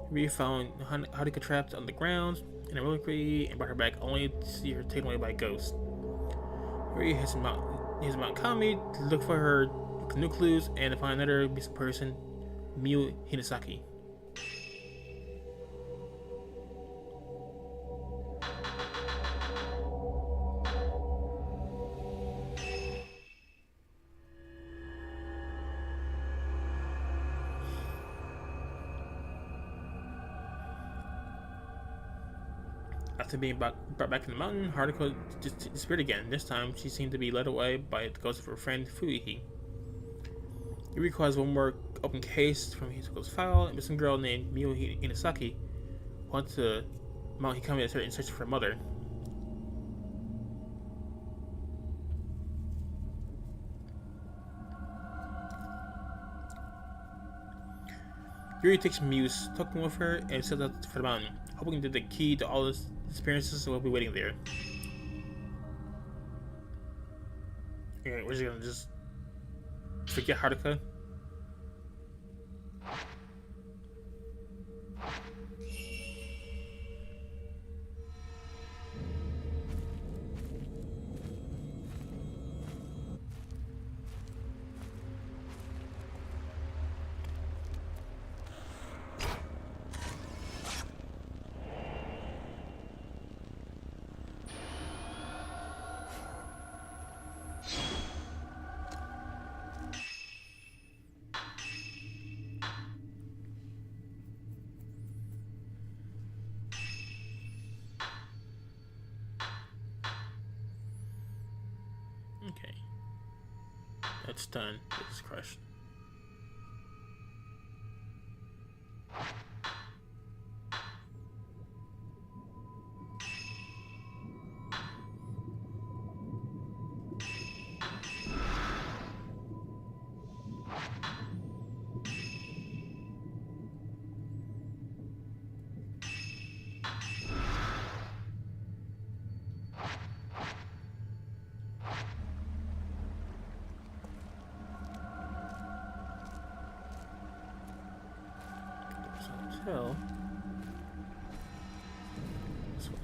We found Harika trapped on the ground in a reliquary and brought her back only to see her taken away by a ghost. Rui has Mount Kami to look for her new clues and to find another missing person, Miyu Hinasaki. After being brought back to the mountain, Haruko just disappeared again. This time, she seemed to be led away by the ghost of her friend Fuihi. He recalls one more open case from Hisoko's file, and some girl named Miyu Hinasaki went to Mount Hikami in search of her mother. Yuri takes Miyu's token with her and sets out for the mountain, hoping that the key to all his experiences will be waiting there. Alright, we're just gonna just forget Haruka. Okay. That's done. It's crushed. So, this way.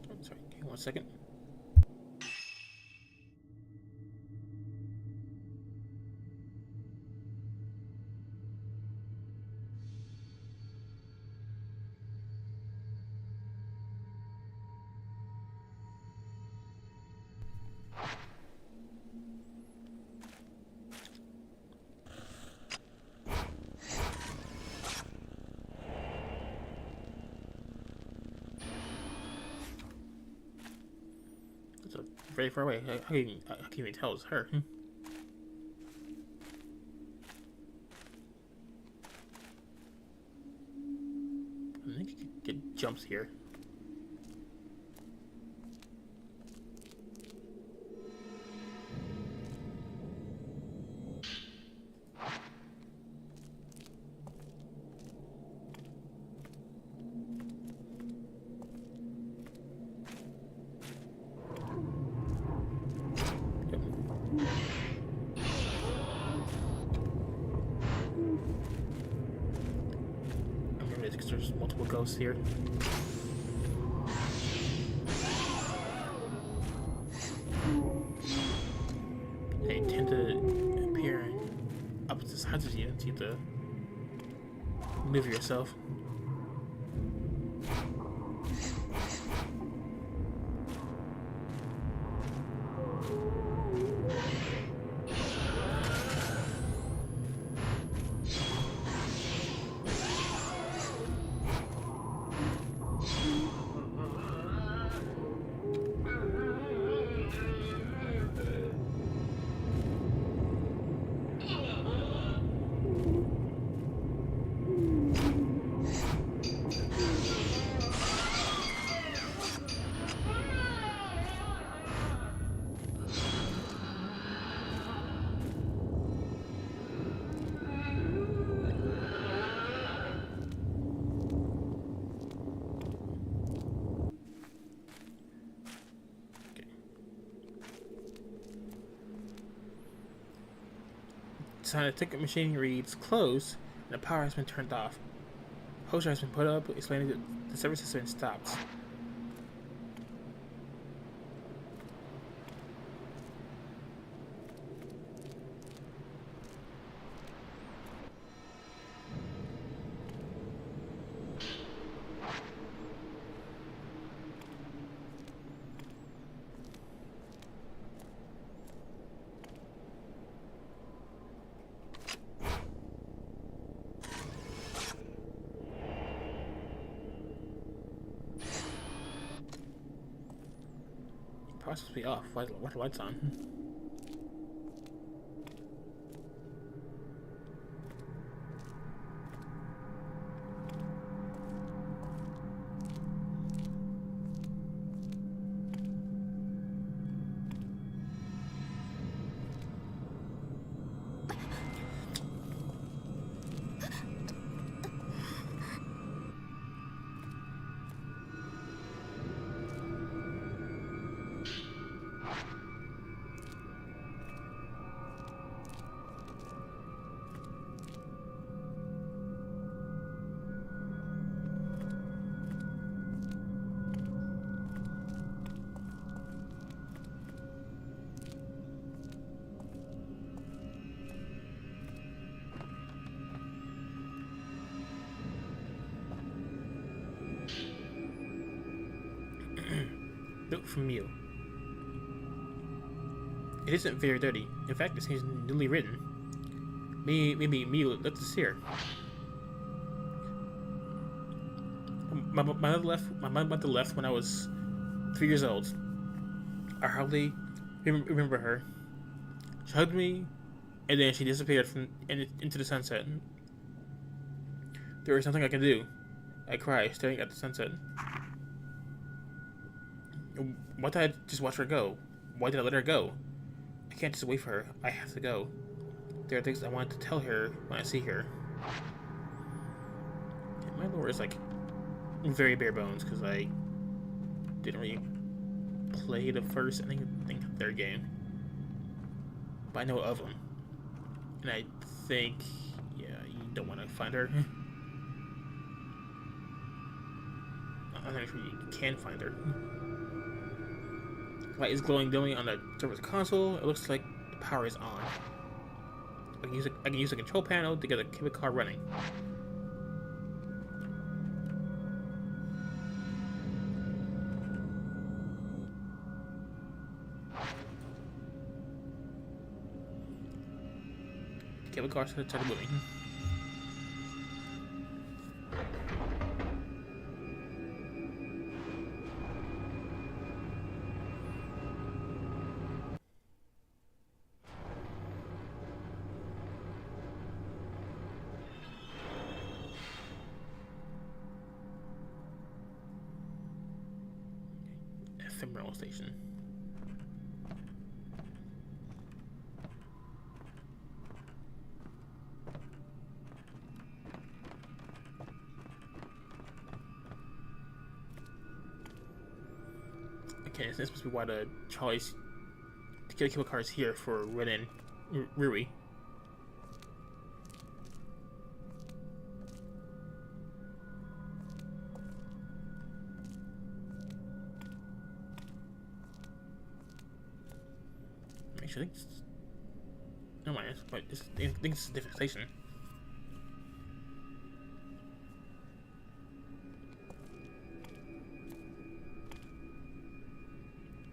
Oh, sorry, give me 1 second. It's very far away. How can you even tell it's her? I think you could get jumps here. Because there's multiple ghosts here. They tend to appear in opposite sides of you, and you have to move yourself. Scientific machine reads closed and the power has been turned off. Poster has been put up explaining that the service has been stopped. Power's supposed to be off. Why the lights on? Note from Mew. It isn't very dirty. In fact, it seems newly written. Maybe Mew left this here. My mother left when I was 3 years old. I hardly remember her. She hugged me, and then she disappeared into the sunset. There was nothing I could do. I cried, staring at the sunset. Why did I just watch her go? Why did I let her go? I can't just wait for her. I have to go. There are things I want to tell her when I see her. My lore is like very bare bones because I didn't really play the first, I think third game, but I know of them, and I think, yeah, you don't want to find her. I'm not sure you can find her. Light is glowing dimly on the server's console. It looks like the power is on. I can use the control panel to get a cable car running. Cable car started moving. Ephemeral station. Okay, so this must be why the Charlie's to get a cable car is here for Red and Rui. Actually, I think it's, no mind, but I think it's a different station.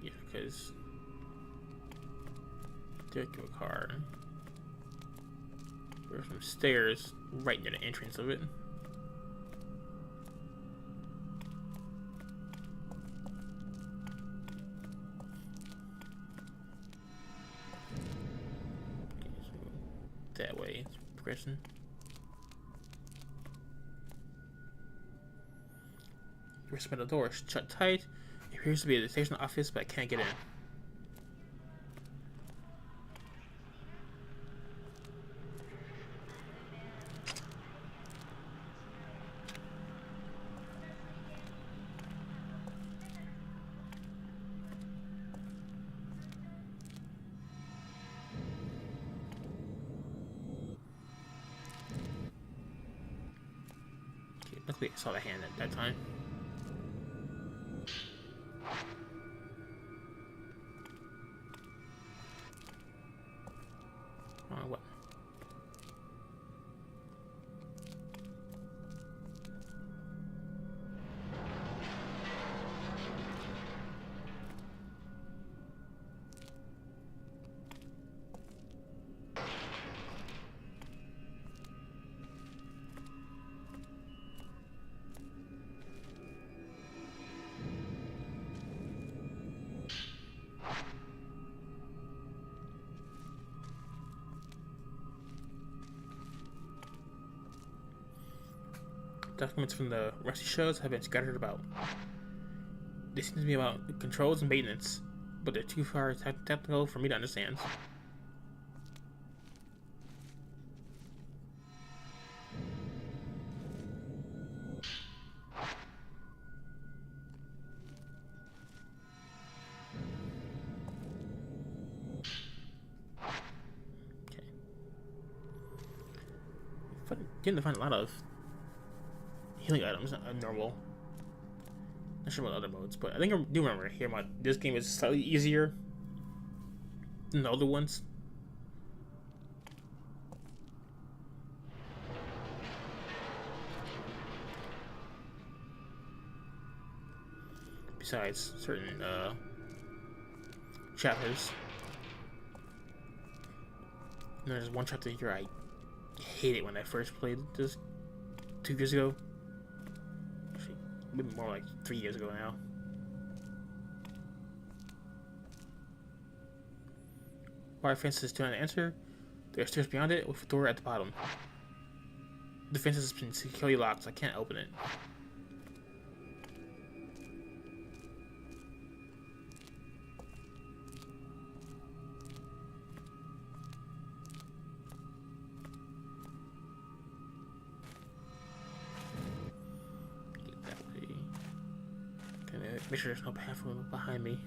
Yeah, because there go a car. There's some stairs right near the entrance of it. That way, it's progression. The rest of the door is shut tight. It appears to be the station office, but I can't get in. Luckily, I saw the hand at that time. What? Documents from the rusty shows have been scattered about. They seem to be about controls and maintenance, but they're too far technical for me to understand. Okay. Didn't find a lot of healing items normal. Not sure about other modes, but I think I do remember here this game is slightly easier than the other ones. besides certain chapters. And there's one chapter here I hated when I first played this 2 years ago. Actually, maybe more like 3 years ago now. Wire fences do not answer. There are stairs beyond it with a door at the bottom. The fence has been securely locked, so I can't open it. Make sure there's no pathway behind me.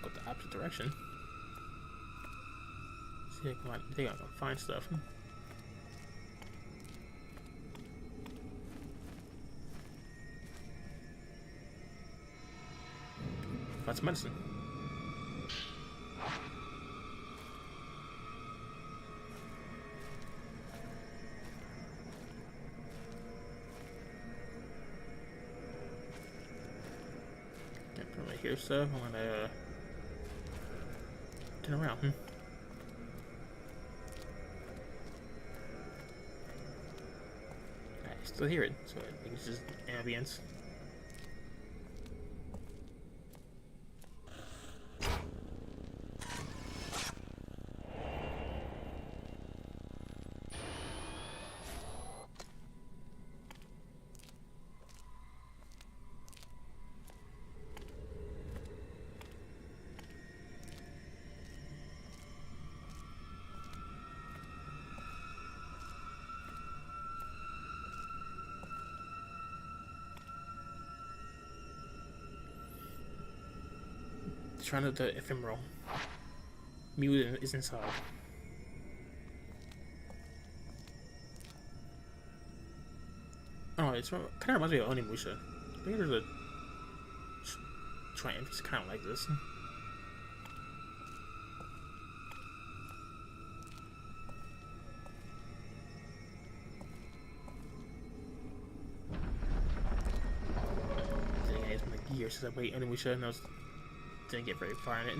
Go the opposite direction. See if I think I can find stuff. Find some medicine. Can't really hear stuff. I'm gonna turn around. I still hear it, so I think it's just ambience. Shrine of the Ephemeral. Maiden is inside. Oh, it's kind of reminds me of Onimusha. I think there's a shrine. It's kind of like this. It's been like years since I played Onimusha, and I didn't get very far in it.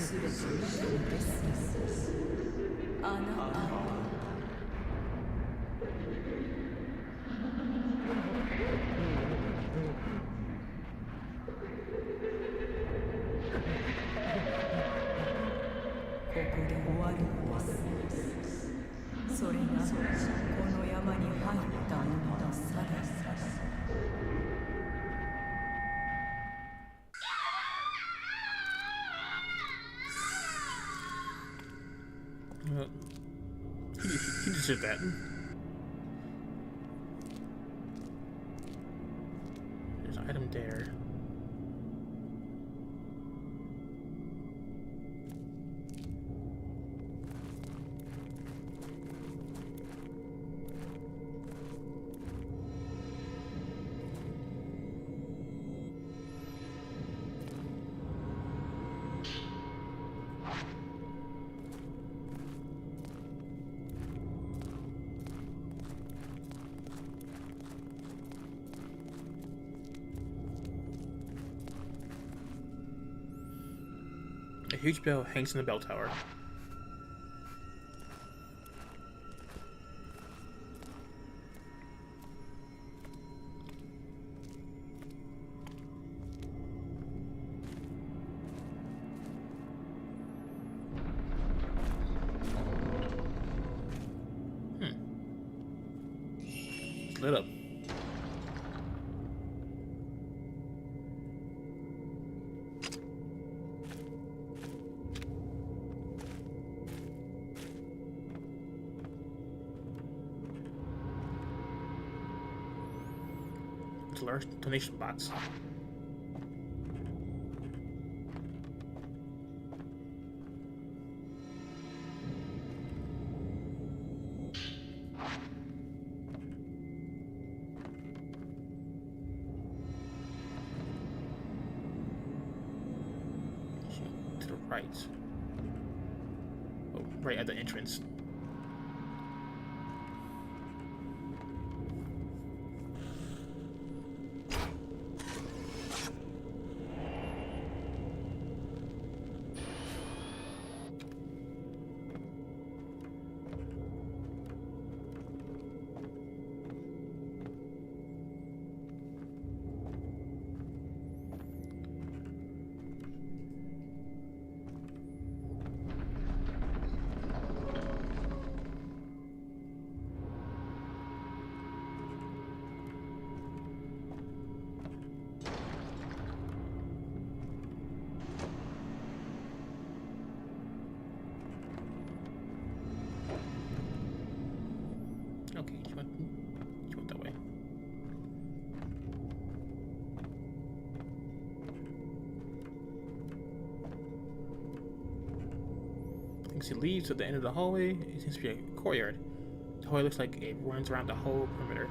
全ての人です。あなたはここで終わるのです。それがこの山に入った者の定め。He deserved that. There's an item there. A huge bell hangs in the bell tower. It's lit up. It's a large donation box. To the right. Oh, right at the entrance. Okay, you went that way. I think she leaves at the end of the hallway. It seems to be a courtyard. The hallway looks like it runs around the whole perimeter.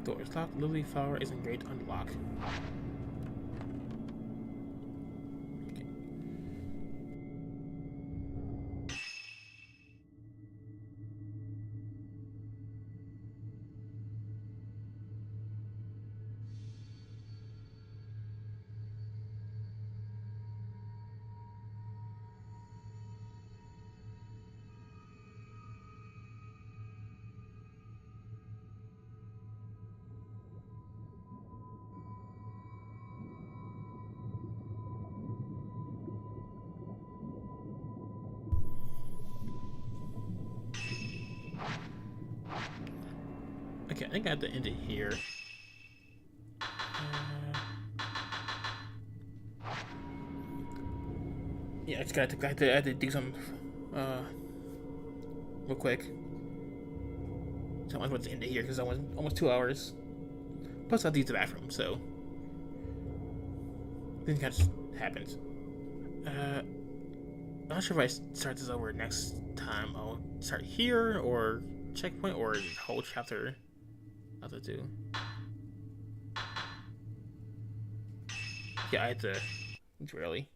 Door is locked. Lily flower is engraved on the lock. Okay. Okay, I think I have to end it here. Yeah, I just I had to do some real quick. So I might as well just end it here because I went almost 2 hours. Plus, I have to use the bathroom, so then that just happens. I'm not sure if I start this over next time. I'll start here or checkpoint or the whole chapter. I'll have to do. Yeah, I had to. It's early.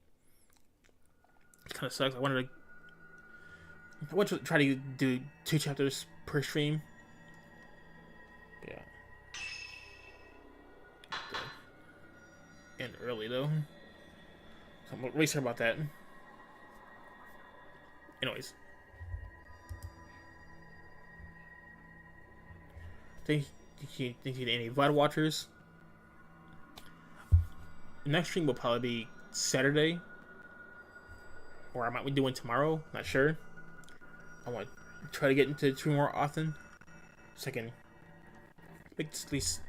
It kind of sucks. I wanted to try to do 2 chapters per stream. Yeah. End early though. So I'm really sorry about that. Anyways. Thank you to any VOD watchers. The next stream will probably be Saturday. Or I might be doing tomorrow. Not sure. I want to try to get into stream more often. So I can at least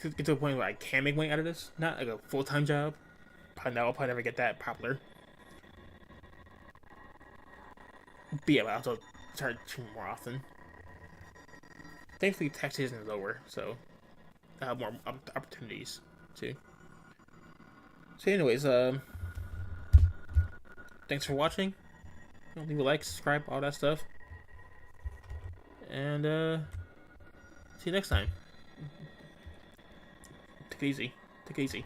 get to a point where I can make money out of this. Not like a full-time job. Probably no, I'll probably never get that popular. But yeah, I'll also start streaming more often. Thankfully, tax season is over, so I have more opportunities too. So, anyways, thanks for watching. Leave a like, subscribe, all that stuff, and see you next time. Take it easy. Take it easy.